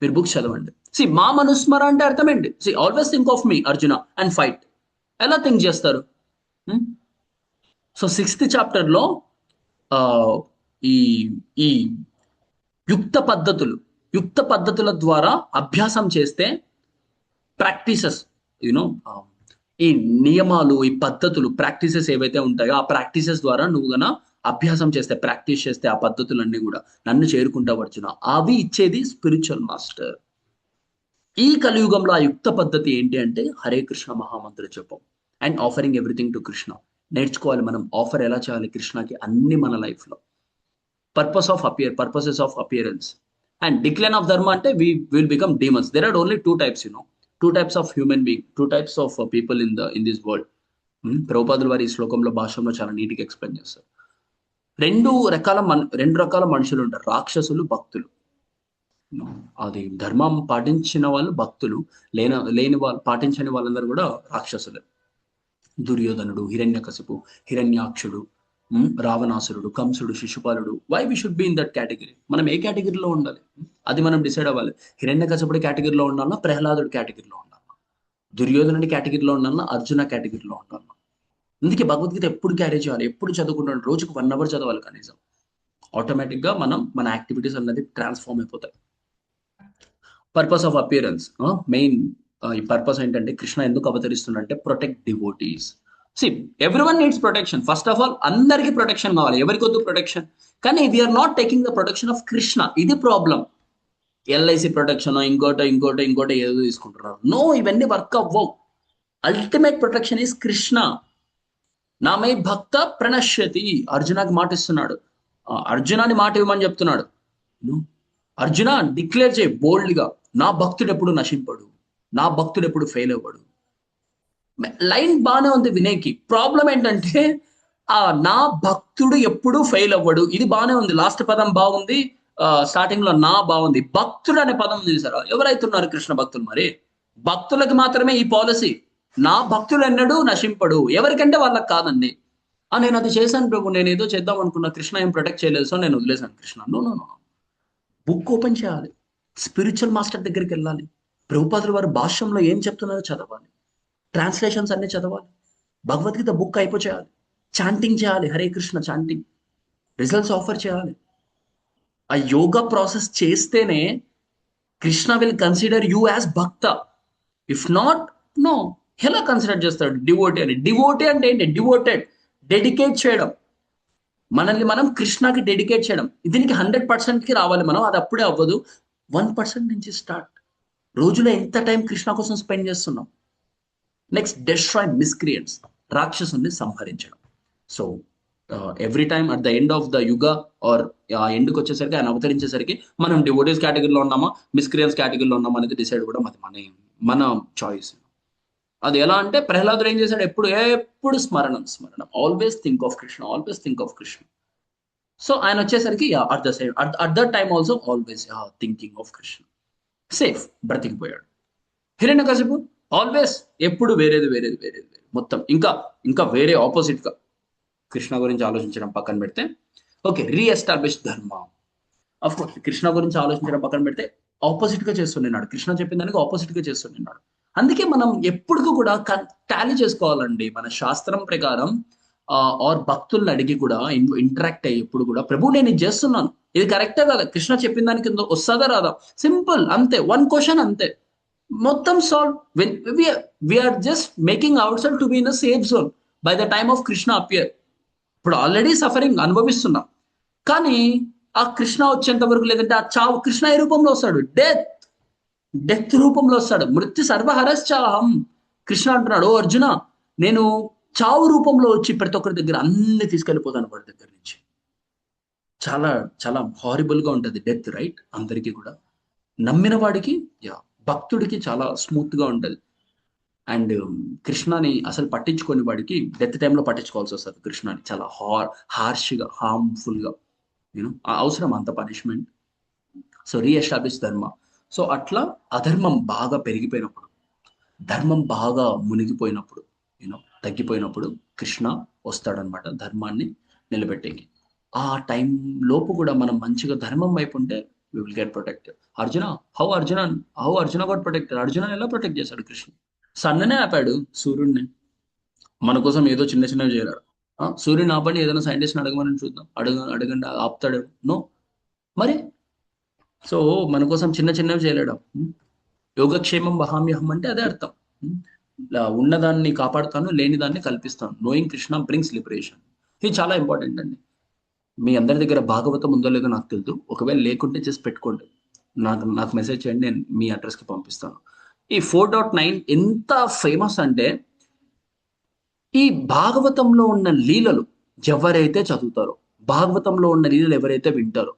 మీరు బుక్స్ చదవండి. సి మా మనుస్మర అంటే అర్థం ఏంటి? See always think of me Arjuna and fight. ఎలా థింక్ చేస్తారు? సో 6th chapterలో ఈ ఈ యుక్త పద్ధతుల ద్వారా అభ్యాసం చేస్తే, ప్రాక్టీసెస్, యూనో, ఈ నియమాలు, ఈ పద్ధతులు, ప్రాక్టీసెస్ ఏవైతే ఉంటాయో, ఆ ప్రాక్టీసెస్ ద్వారా నువ్వు గన అభ్యాసం చేస్తే, ప్రాక్టీస్ చేస్తే, ఆ పద్ధతులన్నీ కూడా నన్ను చేరుకుంటావు అర్జున. అవి ఇచ్చేది స్పిరిచువల్ మాస్టర్. ఈ కలియుగంలో ఆ యుక్త పద్ధతి ఏంటి అంటే హరే కృష్ణ మహామంత్ర జపం and offering everything to Krishna. నేర్చుకోవాలి మనం ఆఫర్ ఎలా చేయాలి కృష్ణకి అన్ని మన లైఫ్ లో. Purposes of appearance and decline of dharma అంటే we will become demons. There are only 2 types, 2 types of human being, 2 types of people in this world. ప్రభుపాదుల వారి ఈ శ్లోకంలో, భాషలో చాలా నీట్గా ఎక్స్ప్లెయిన్ చేస్తారు. రెండు రకాల మనుషులు ఉంటారు, రాక్షసులు, భక్తులు. అది ధర్మం పాటించిన వాళ్ళు భక్తులు, లేని వాళ్ళు, పాటించని వాళ్ళందరూ కూడా రాక్షసులు. దుర్యోధనుడు, హిరణ్యకశిపు, హిరణ్యాక్షుడు, రావణాసురుడు, కంసుడు, శిశుపాలుడు. Why we should be in that category? మనం ఏ కేటగిరీలో ఉండాలి అది మనం డిసైడ్ అవ్వాలి. హిరణ్యకశిపుడి కేటగిరీలో ఉండాలన్నా, ప్రహ్లాదుడి కేటగిరీలో ఉండాలన్నా, దుర్యోధనుడి కేటగిరీలో ఉండాలన్నా, అర్జున కేటగిరీలో ఉండాలన్నా. అందుకే భగవద్గీత ఎప్పుడు క్యారీ చేయాలి, ఎప్పుడు చదువుకుంటాడు, రోజుకు 1 hour చదవాలి కనీసం. ఆటోమేటిక్ గా మన యాక్టివిటీస్ అన్నది ట్రాన్స్ఫార్మ్ అయిపోతాయి. పర్పస్ ఆఫ్ అపియరెన్స్, మెయిన్ ఈ పర్పస్ ఏంటంటే, కృష్ణ ఎందుకు అవతరిస్తుందంటే protect devotees. See everyone needs protection. First of all అందరికీ ప్రొటెక్షన్ కావాలి, ఎవరికి వద్దు ప్రొటెక్షన్. కానీ we're not taking the protection of Krishna. ఇది ప్రాబ్లం. ఎల్ఐసి ప్రొటెక్షన్, ఇంకోటో ఏదో తీసుకుంటున్నారు. నో, ఇవన్నీ వర్క్ అవ్వవు. Ultimate protection is Krishna. నామై భక్త ప్రణశ్యతి. అర్జునకి మాట ఇస్తున్నాడు, అర్జునాని మాట ఇవ్వమని చెప్తున్నాడు. అర్జున డిక్లేర్ చేయి బోల్డ్ గా, నా భక్తుడు ఎప్పుడు నశింపడు, నా భక్తుడు ఎప్పుడు ఫెయిల్ అవ్వడు. లైన్ బాగానే ఉంది వినేకి. ప్రాబ్లం ఏంటంటే, నా భక్తుడు ఎప్పుడు ఫెయిల్ అవ్వడు, ఇది బాగానే ఉంది, లాస్ట్ పదం బాగుంది, స్టార్టింగ్ లో నా బాగుంది. భక్తుడు అనే పదం ఉంది సార్. ఎవరైతున్నారు కృష్ణ భక్తులు? మరి భక్తులకి మాత్రమే ఈ పాలసీ, నా భక్తుడు ఎన్నడూ నశింపడు. ఎవరికంటే వాళ్ళకి కాదండి. నేను అది చేశాను ప్రభు, నేను ఏదో చేద్దాం అనుకున్నా, కృష్ణ ఏం ప్రొటెక్ట్ చేయలేదు, సో నేను వదిలేశాను Krishna. No no no. Book open చేయాలి, స్పిరిచువల్ మాస్టర్ దగ్గరికి వెళ్ళాలి, ప్రభుపాదుల వారి భాష్యంలో ఏం చెప్తున్నారో చదవాలి, ట్రాన్స్లేషన్స్ అన్ని చదవాలి, భగవద్గీత బుక్ అయిపోచేయాలి, చాంటింగ్ చేయాలి, Hare Krishna chanting, results offer చేయాలి. ఆ యోగా ప్రాసెస్ చేస్తేనే Krishna will consider you as bhakta. If not, no. ఎలా కన్సిడర్ చేస్తాడు డివోటీ అని? డివోటీ అంటే ఏంటి? డివోటెడ్, డెడికేట్ చేయడం, మనల్ని మనం కృష్ణకి డెడికేట్ చేయడం. దీనికి 100%కి రావాలి మనం. అది అప్పుడే అవ్వదు, 1% నుంచి స్టార్ట్. రోజులో ఎంత టైం కృష్ణ కోసం స్పెండ్ చేస్తున్నాం? నెక్స్ట్, డెస్ట్రాయ్ మిస్క్రియంట్స్, రాక్షసుని సంహరించడం. So every time at the end of the yuga or ఆ ఎండ్కి వచ్చేసరికి, ఆయన అవతరించేసరికి మనం డివోటీస్ కేటగిరీలో ఉన్నామా, మిస్క్రియన్స్ కేటగిరీలో ఉన్నామా అనేది డిసైడ్ కూడా మన చాయిస్. అది ఎలా అంటే, ప్రహ్లాదుడు ఏం చేశాడు? ఎప్పుడు స్మరణం, always think of Krishna, always think of Krishna. So ఆయన వచ్చేసరికి at the same at that time also always thinking of Krishna. Safe, బ్రతికిపోయాడు. హిరణ్యకశిపు ఆల్వేస్ ఎప్పుడు వేరేది వేరేది వేరేది వేరేది మొత్తం ఇంకా ఇంకా వేరే ఆపోజిట్ గా. కృష్ణ గురించి ఆలోచించడం పక్కన పెడితే, ఓకే, రీఎస్టాబ్లిష్ ధర్మ. అఫ్ కోర్స్ కృష్ణ గురించి ఆలోచించడం పక్కన పెడితే ఆపోజిట్ గా చేస్తున్నాడు. కృష్ణ చెప్పిన దానికి ఆపోజిట్ గా చేస్తున్నాడు. అందుకే మనం ఎప్పుడు కూడా టాలీ చేసుకోవాలండి మన శాస్త్రం ప్రకారం. ఆర్ భక్తుల్ని అడిగి కూడా ఇంటరాక్ట్ అయ్యి ఎప్పుడు కూడా, ప్రభు నేను ఇది చేస్తున్నాను, ఇది కరెక్టే కదా, కృష్ణ చెప్పిన దానికి వస్తుందా రాదా, సింపుల్ అంతే, వన్ క్వశ్చన్ అంతే, మొత్తం solve. We are just making our self to be in a safe zone by the time of Krishna appear. ఇప్పుడు ఆల్రెడీ సఫరింగ్ అనుభవిస్తున్నాం, కానీ ఆ కృష్ణ వచ్చేంత వరకు, లేదంటే ఆ చావు, కృష్ణ ఏ రూపంలో వస్తాడు, డెత్ రూపంలో వస్తాడు. మృత్యు సర్వహరశ్చాహం. కృష్ణ అంటున్నాడు, ఓ అర్జున, నేను చావు రూపంలో వచ్చి ప్రతి ఒక్కరి దగ్గర అన్ని తీసుకెళ్ళిపోతాను వాడి దగ్గర నుంచి. చాలా చాలా హారిబుల్ గా ఉంటది డెత్, రైట్? అందరికీ కూడా, నమ్మిన వాడికి, భక్తుడికి చాలా స్మూత్ గా ఉంటది. అండ్ కృష్ణని అసలు పట్టించుకొని వాడికి డెత్ టైంలో పట్టించుకోవాల్సి వస్తుంది కృష్ణని, చాలా హార్ష్ గా, హార్మ్ఫుల్ గా. అవసరం అంత పనిష్మెంట్. సో రీఎస్టాబ్లిష్ ధర్మ. సో అట్లా అధర్మం బాగా పెరిగిపోయినప్పుడు, ధర్మం బాగా మునిగిపోయినప్పుడు, తగ్గిపోయినప్పుడు కృష్ణ వస్తాడనమాట ధర్మాన్ని నిలబెట్టేకి. ఆ టైం లోపు కూడా మనం మంచిగా ధర్మం వైపు ఉంటే we will get protected. Arjuna how Arjuna got protected. Arjuna ఎలా ప్రొటెక్ట్ చేశాడు కృష్ణ? సన్ననే ఆపాడు సూర్యుడిని. మన కోసం ఏదో చిన్న చిన్నవి చేయరాడు. సూర్యుని ఆపండి, ఏదైనా సైంటిస్ట్ అడగమని చూద్దాం, అడగండి, ఆపుతాడు? నో. మరి సో మన కోసం చిన్న చిన్నవి చేయలేడు. యోగక్షేమం వహామ్యహం అంటే అదే అర్థం. ఉన్నదాన్ని కాపాడుతాను, లేని దాన్ని కల్పిస్తాను. Knowing Krishna brings liberation. ఇది చాలా ఇంపార్టెంట్ అండి. మీ అందరి దగ్గర భాగవతం ఉందో లేదో నాకు తెలుసు, ఒకవేళ లేకుంటే జస్ట్ పెట్టుకోండి, నాకు మెసేజ్ చేయండి, నేను మీ అడ్రస్కి పంపిస్తాను. ఈ 4.9 ఎంత ఫేమస్ అంటే, ఈ భాగవతంలో ఉన్న లీలలు ఎవరైతే చదువుతారో, భాగవతంలో ఉన్న లీలలు ఎవరైతే వింటారో,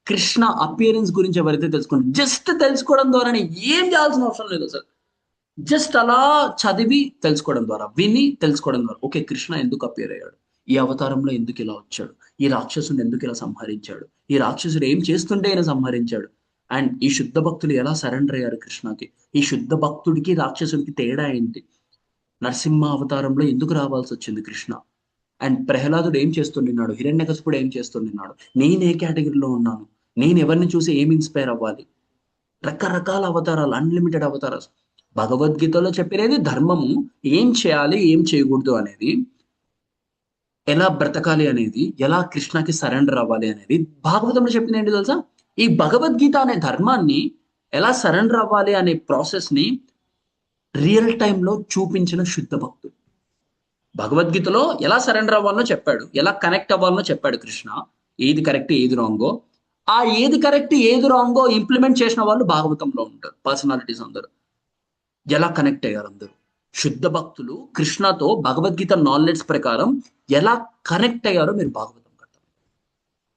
కృష్ణ అపియరెన్స్ గురించి ఎవరైతే తెలుసుకుంటారో, జస్ట్ తెలుసుకోవడం ద్వారానే, ఏం చేయాల్సిన అవసరం లేదు అసలు, జస్ట్ అలా చదివి తెలుసుకోవడం ద్వారా, విని తెలుసుకోవడం ద్వారా, ఓకే కృష్ణ ఎందుకు అపియర్ అయ్యాడు, ఈ అవతారంలో ఎందుకు ఇలా వచ్చాడు, ఈ రాక్షసుని ఎందుకు ఇలా సంహరించాడు, ఈ రాక్షసుడు ఏం చేస్తుంటే ఆయన సంహరించాడు, అండ్ ఈ శుద్ధ భక్తులు ఎలా సరెండర్ అయ్యారు కృష్ణకి, ఈ శుద్ధ భక్తుడికి రాక్షసుడికి తేడా ఏంటి, నరసింహ అవతారంలో ఎందుకు రావాల్సి వచ్చింది కృష్ణ, అండ్ ప్రహ్లాదుడు ఏం చేస్తున్నాడు, హిరణ్యకశిపుడు ఏం చేస్తున్నాడు, నేను ఏ కేటగిరీలో ఉన్నాను, నేను ఎవరిని చూసి ఏం ఇన్స్పైర్ అవ్వాలి. రకరకాల అవతారాలు, అన్లిమిటెడ్ అవతారాలు. భగవద్గీతలో చెప్పినది ధర్మము, ఏం చేయాలి ఏం చేయకూడదు అనేది, ఎలా బ్రతకాలి అనేది, ఎలా కృష్ణకి సరెండర్ అవ్వాలి అనేది భాగవతంలో చెప్పిన ఏంటి తెలుసా? ఈ భగవద్గీత అనే ధర్మాన్ని ఎలా సరెండర్ అవ్వాలి అనే ప్రాసెస్ ని రియల్ టైంలో చూపించిన శుద్ధ భక్తుడు. భగవద్గీతలో ఎలా సరెండర్ అవ్వాలో చెప్పాడు, ఎలా కనెక్ట్ అవ్వాలో చెప్పాడు కృష్ణ, ఏది కరెక్ట్ ఏది రాంగో. ఆ ఏది కరెక్ట్ ఏది రాంగో ఇంప్లిమెంట్ చేసిన వాళ్ళు భాగవతంలో ఉంటారు, పర్సనాలిటీస్ అందరూ. ఎలా కనెక్ట్ అయ్యారు అందరూ శుద్ధ భక్తులు కృష్ణతో భగవద్గీత నాలెడ్జ్ ప్రకారం ఎలా కనెక్ట్ అయ్యారో మీరు భాగవతం కడతారు.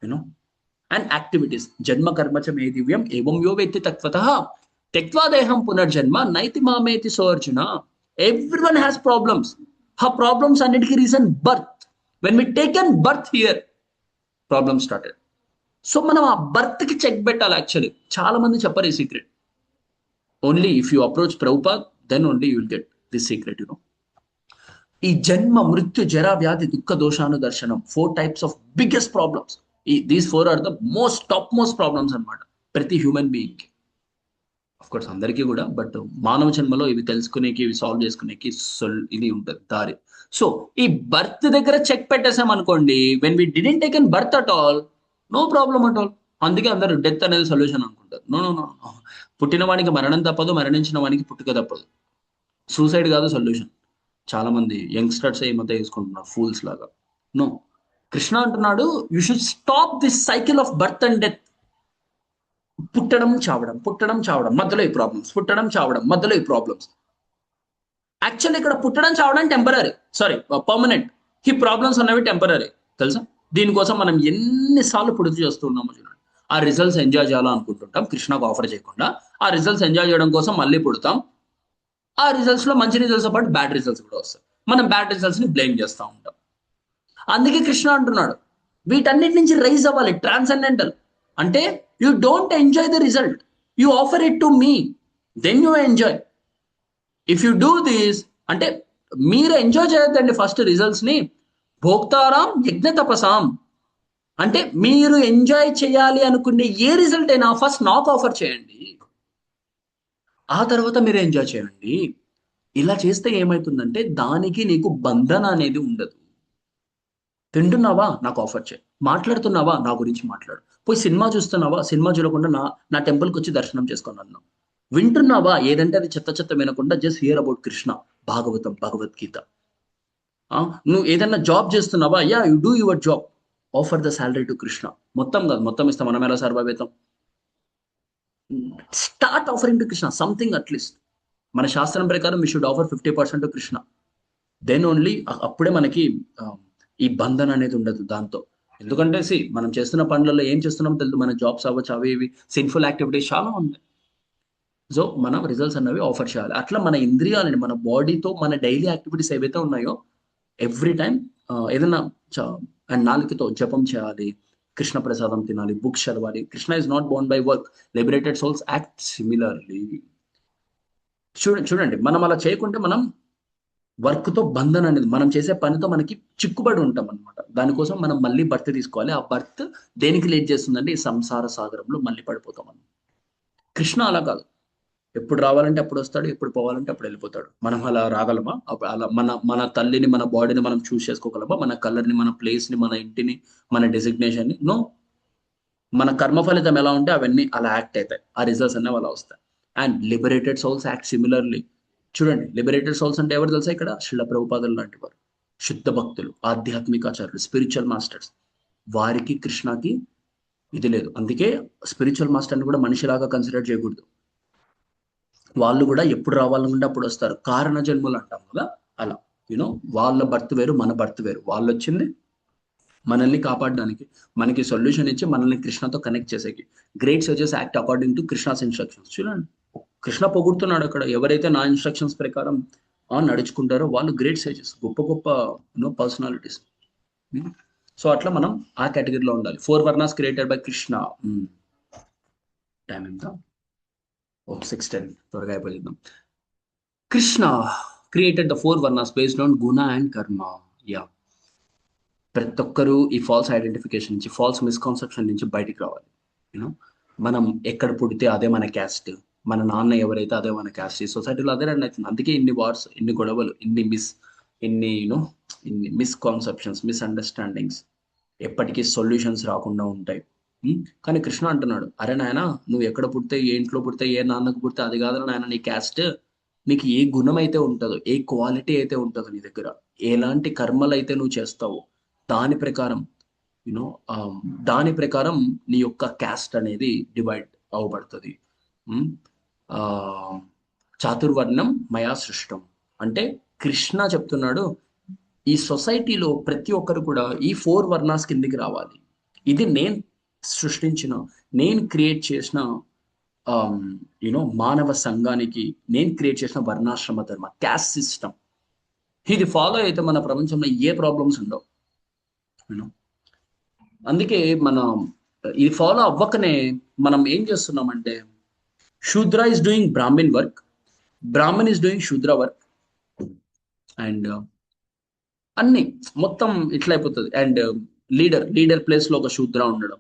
యూనో అండ్ యాక్టివిటీస్, జన్మ కర్మచ మే దివ్యం ఏవం యో వేత్తి తత్వతః త్యక్త్వా దేహం పునర్జన్మ నైతి మామేతి సోర్జున. Everyone has problems. ఆ ప్రాబ్లమ్స్ అన్నిటికీ reason birth. When we taken birth here, problem started. So మనం ఆ బర్త్ కి చెక్ పెట్టాలి. యాక్చువల్లీ చాలా మంది చెప్పరు ఈ secret. Only if you approach Prabhupad, then only you will get this secret. ఈ జన్మ మృత్యు జరా వ్యాధి దుఃఖ దోషాను దర్శనం, 4 types of biggest problems. These 4 are the top most problems అనమాట ప్రతి హ్యూమన్ బీయింగ్ కి. అఫ్ కోర్స్ అందరికీ కూడా, బట్ మానవ జన్మలో ఇవి తెలుసుకునేకి, ఇవి సాల్వ్ చేసుకునేకి ఇది ఉంటుంది దారి. సో ఈ బర్త్ దగ్గర చెక్ పెట్టేసాం అనుకోండి, when we didn't taken birth at all, no problem at all. అందుకే అందరూ డెత్ అనేది సొల్యూషన్ అనుకుంటారు. No no no. పుట్టిన వానికి మరణం తప్పదు, మరణించిన వానికి పుట్టుక తప్పదు. సూసైడ్ కాదు సొల్యూషన్. చాలా మంది యంగ్స్టర్స్ ఏమంతా చేసుకుంటున్నారు ఫూల్స్ లాగా. నో, కృష్ణ అంటున్నాడు, you should stop this cycle of birth and death. పుట్టడం చావడం, పుట్టడం చావడం, మధ్యలో ఈ ప్రాబ్లమ్స్, పుట్టడం చావడం, మధ్యలో ఈ ప్రాబ్లమ్స్. యాక్చువల్లీ ఇక్కడ పుట్టడం చావడం టెంపరీ, సారీ పర్మనెంట్. ఈ ప్రాబ్లమ్స్ అనేవి టెంపరీ, తెలుసా? దీనికోసం మనం ఎన్నిసార్లు పుడుతూ చేస్తున్నామో చూడండి. ఆ రిజల్ట్స్ ఎంజాయ్ చేయాలనుకుంటుంటాం, కృష్ణకు ఆఫర్ చేయకుండా. ఆ రిజల్ట్స్ ఎంజాయ్ చేయడం కోసం మళ్ళీ పుడతాం. ఆ రిజల్ట్స్ లో మంచి రిజల్ట్స్ పాటు బ్యాడ్ రిజల్ట్స్ కూడా వస్తాయి. మనం బ్యాడ్ రిజల్ట్స్ ని బ్లేమ్ చేస్తూ ఉంటాం. అందుకే కృష్ణ అంటున్నాడు, వీటన్నిటి నుంచి రైజ్ అవ్వాలి. ట్రాన్సెండెంటల్ అంటే you don't enjoy the result, you offer it to me, then you enjoy. If you do this అంటే మీరు ఎంజాయ్ చేయొద్దండి ఫస్ట్ రిజల్ట్స్ ని. భోక్తారాం యజ్ఞ తపసాం అంటే మీరు ఎంజాయ్ చేయాలి అనుకునే ఏ రిజల్ట్ అయినా ఫస్ట్ నాకు ఆఫర్ చేయండి, ఆ తర్వాత మీరు ఎంజాయ్ చేయండి. ఇలా చేస్తే ఏమవుతుందంటే దానికి నీకు బంధన అనేది ఉండదు. తింటున్నావా నాకు ఆఫర్ చేయి, మాట్లాడుతున్నావా నా గురించి మాట్లాడు, పోయి సినిమా చూస్తున్నావా సినిమా చూడకుండా నా టెంపుల్కి వచ్చి దర్శనం చేసుకొని అన్నావు, వింటున్నావా ఏదంటే అది చెత్త చెత్త వినకుండా just hear about Krishna, Bhagavatam Bhagavad Gita. నువ్వు ఏదైనా జాబ్ చేస్తున్నావా, yeah you do your job, offer the salary to Krishna. మొత్తం కాదు, మొత్తం ఇస్తాం మనం ఎలా సర్వైవ్ అవుతాం. Start offering to Krishna something at least. మన శాస్త్రం ప్రకారం we should offer 50% to Krishna. Then only అప్పుడే మనకి ఈ బంధన అనేది ఉండదు దాంతో. ఎందుకంటే మనం చేస్తున్న పనులలో ఏం చేస్తున్నామో తెలుసు, మన జాబ్స్ అవ్వచ్చు, అవి ఇవి సిన్ఫుల్ యాక్టివిటీస్ చాలా ఉంటాయి. సో మనం రిజల్ట్స్ అన్నవి ఆఫర్ చేయాలి. అట్లా మన ఇంద్రియాలని, మన బాడీతో మన డైలీ యాక్టివిటీస్ ఏవైతే ఉన్నాయో ఎవ్రీ టైం ఏదైనా అండ్ నాలుగుతో జపం చేయాలి, కృష్ణ ప్రసాదం తినాలి, బుక్స్ చదవాలి. Krishna is not Born by work, liberated souls act similarly. చూడండి మనం అలా చేయకుంటే మనం వర్క్తో బంధన అనేది, మనం చేసే పనితో మనకి చిక్కుబడి ఉంటాం అనమాట. దానికోసం మనం మళ్ళీ బర్త్ తీసుకోవాలి. ఆ బర్త్ దేనికి లీడ్ చేస్తుందంటే ఈ సంసార సాగరంలో మళ్ళీ పడిపోతాం మనం. కృష్ణ అలా కాదు, ఎప్పుడు రావాలంటే అప్పుడు వస్తాడు, ఎప్పుడు పోవాలంటే అప్పుడు వెళ్ళిపోతాడు. మనం అలా రాగలమా? అలా మన మన తల్లిని, మన బాడీని మనం చూస్ చేసుకోగలమా? మన కలర్ని, మన ప్లేస్ని, మన ఇంటిని, మన డెసిగ్నేషన్ని? నో. మన కర్మ ఫలితం ఎలా ఉంటే అవన్నీ అలా యాక్ట్ అవుతాయి, ఆ రిజల్ట్స్ అన్నీ అలా వస్తాయి. And liberated souls act similarly. చూడండి, లిబరేటెడ్ సోల్స్ అంటే ఎవరు తెలుసా? ఇక్కడ శ్రీల ప్రభుపాదులు లాంటి వారు, శుద్ధ భక్తులు, ఆధ్యాత్మికాచార్యులు, స్పిరిచువల్ మాస్టర్స్. వారికి కృష్ణకి ఇది లేదు. అందుకే స్పిరిచువల్ మాస్టర్ని కూడా మనిషిలాగా కన్సిడర్ చేయకూడదు. వాళ్ళు కూడా ఎప్పుడు రావాలనుకుంటే అప్పుడు వస్తారు, కారణ జన్మలు అంటాం కదా అలా. యూనో వాళ్ళ బర్త్ వేరు, మన బర్త్ వేరు. వాళ్ళు వచ్చింది మనల్ని కాపాడడానికి, మనకి సొల్యూషన్ ఇచ్చి మనల్ని కృష్ణతో కనెక్ట్ చేసేకి. Great sages act according to Krishna's instructions. చూడండి, కృష్ణ పొగుడుతున్నాడు అక్కడ, ఎవరైతే నా ఇన్స్ట్రక్షన్స్ ప్రకారం నడుచుకుంటారో వాళ్ళు గ్రేట్ సజెస్, గొప్ప గొప్ప పర్సనాలిటీస్. సో అట్లా మనం ఆ కేటగిరీలో ఉండాలి. 4 varnas created by Krishna. Time ఎంత? 6:10, త్వరగా అయిపోయిందాం. Krishna created the 4 varnas based on guna and karma. Yeah, ప్రతి ఒక్కరూ ఈ ఫాల్స్ ఐడెంటిఫికేషన్ నుంచి, ఫాల్స్ మిస్కాన్సెప్షన్ నుంచి బయటికి రావాలి. యూనో మనం ఎక్కడ పుడితే అదే మన క్యాస్ట్, మన నాన్న ఎవరైతే అదే మన క్యాస్ట్, ఈ సొసైటీలో అదే రన్ అవుతుంది. అందుకే ఇన్ని వార్స్, ఇన్ని గొడవలు, ఇన్ని ఇన్ని మిస్కాన్సెప్షన్స్, మిస్అండర్స్టాండింగ్స్, ఎప్పటికీ సొల్యూషన్స్ రాకుండా ఉంటాయి. కానీ కృష్ణ అంటున్నాడు, అరే నాయన, నువ్వు ఎక్కడ పుడితే, ఏ ఇంట్లో పుడితే, ఏ నాన్నకు పుడితే అది కాదు నాయన నీ క్యాస్ట్. నీకు ఏ గుణం అయితే ఉంటుందో, ఏ క్వాలిటీ అయితే ఉంటుందో నీ దగ్గర, ఎలాంటి కర్మలు అయితే నువ్వు చేస్తావో దాని ప్రకారం యూనో దాని ప్రకారం నీ యొక్క క్యాస్ట్ అనేది డివైడ్ అవ్వబడుతుంది. చాతుర్వర్ణం మయా సృష్టం అంటే కృష్ణ చెప్తున్నాడు, ఈ సొసైటీలో ప్రతి ఒక్కరు కూడా ఈ 4 వర్ణాస్ కిందికి రావాలి. ఇది నేను సృష్టించిన, నేను క్రియేట్ చేసిన మానవ సంఘానికి నేను క్రియేట్ చేసిన వర్ణాశ్రమ ధర్మ, క్యాస్ట్ సిస్టమ్. ఇది ఫాలో అయితే మన ప్రపంచంలో ఏ ప్రాబ్లమ్స్ ఉండవు. యూనో అందుకే మనం ఇది ఫాలో అవ్వకనే మనం ఏం చేస్తున్నామంటే, Shudra is doing brahmin work, Brahman is doing Shudra work, and అన్ని మొత్తం ఇట్లా అయిపోతుంది. అండ్ లీడర్ ప్లేస్ లో ఒక శూద్ర ఉండడం,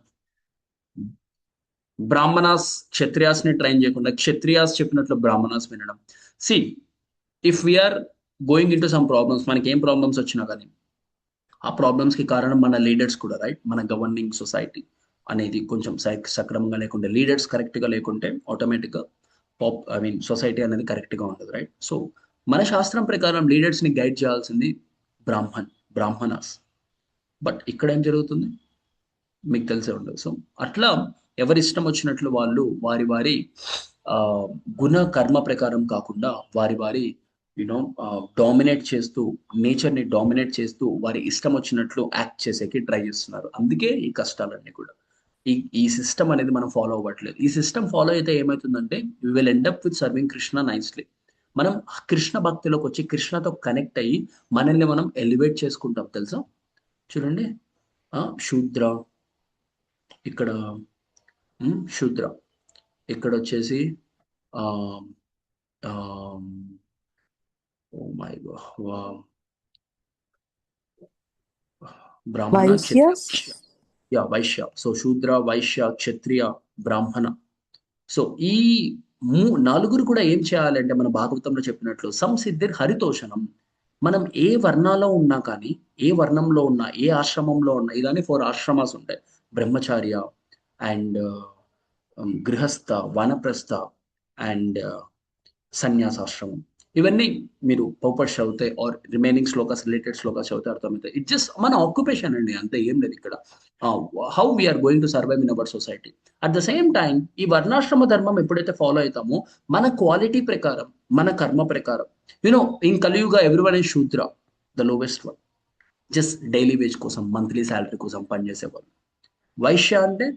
బ్రాహ్మణాస్ క్షత్రియాస్ ని ట్రైన్ చేయకుండా క్షత్రియాస్ చెప్పినట్లు బ్రాహ్మణాస్ వినడం. See, if we are going in to some problems, మనకి ఏం ప్రాబ్లమ్స్ వచ్చినా కానీ ఆ ప్రాబ్లమ్స్ కి కారణం మన లీడర్స్ కూడా, రైట్? మన గవర్నింగ్ సొసైటీ అనేది కొంచెం సక్రమంగా లేకుంటే, లీడర్స్ కరెక్ట్ గా లేకుంటే ఆటోమేటిక్ గా సొసైటీ అనేది కరెక్ట్ గా ఉండదు, రైట్? సో మన శాస్త్రం ప్రకారం లీడర్స్ ని గైడ్ చేయాల్సింది బ్రాహ్మణాస్. బట్ ఇక్కడ ఏం జరుగుతుంది మీకు తెలిసే ఉండదు. సో అట్లా ఎవరి ఇష్టం వచ్చినట్లు వాళ్ళు వారి వారి గుణ కర్మ ప్రకారం కాకుండా వారి వారి డామినేట్ చేస్తూ, నేచర్ని డామినేట్ చేస్తూ వారి ఇష్టం వచ్చినట్లు యాక్ట్ చేసేకి ట్రై చేస్తున్నారు. అందుకే ఈ కష్టాలన్నీ కూడా. ఈ సిస్టమ్ అనేది మనం ఫాలో అవ్వట్లేదు. ఈ సిస్టమ్ ఫాలో అయితే ఏమవుతుందంటే we will end up with serving Krishna nicely. మనం కృష్ణ భక్తిలోకి వచ్చి కృష్ణతో కనెక్ట్ అయ్యి మనల్ని మనం ఎలివేట్ చేసుకుంటాం తెలుసా. చూడండి, శూద్ర, ఇక్కడ శూద్ర, ఇక్కడ వచ్చేసి ఓ మై గాడ్, బ్రాహ్మణ, క్షత్రియ, యా వైశ్య. సో శూద్ర, వైశ్య, క్షత్రియ, బ్రాహ్మణ. సో ఈ నలుగురు కూడా ఏం చేయాలంటే మన భాగవతంలో చెప్పినట్లు సంసిద్ధిర్ హరితోషణం. మనం ఏ వర్ణాలో ఉన్నా కానీ, ఏ వర్ణంలో ఉన్నా, ఏ ఆశ్రమంలో ఉన్నా, ఇదాని 4 ఆశ్రమాస్ ఉంటాయి: బ్రహ్మచార్య అండ్ గృహస్థ, వానప్రస్థ అండ్ సన్యాసాశ్రమం. ఇవన్నీ మీరు పౌపర్ చదివితే or remaining shlokas, related shlokas చదివితే అర్థమవుతాయి. ఇట్ జస్ట్ మన ఆక్యుపేషన్ అండి, అంతే, ఏం లేదు ఇక్కడ. How we are going to survive in our society. At the same time ఈ వర్ణాశ్రమ ధర్మం ఎప్పుడైతే ఫాలో అవుతామో మన క్వాలిటీ ప్రకారం, మన కర్మ ప్రకారం, you know in Kaliyuga everyone is Shudra, the lowest one. Just daily wage కోసం, మంత్లీ శాలరీ కోసం పనిచేసేవాళ్ళు. వైశ్య అంటే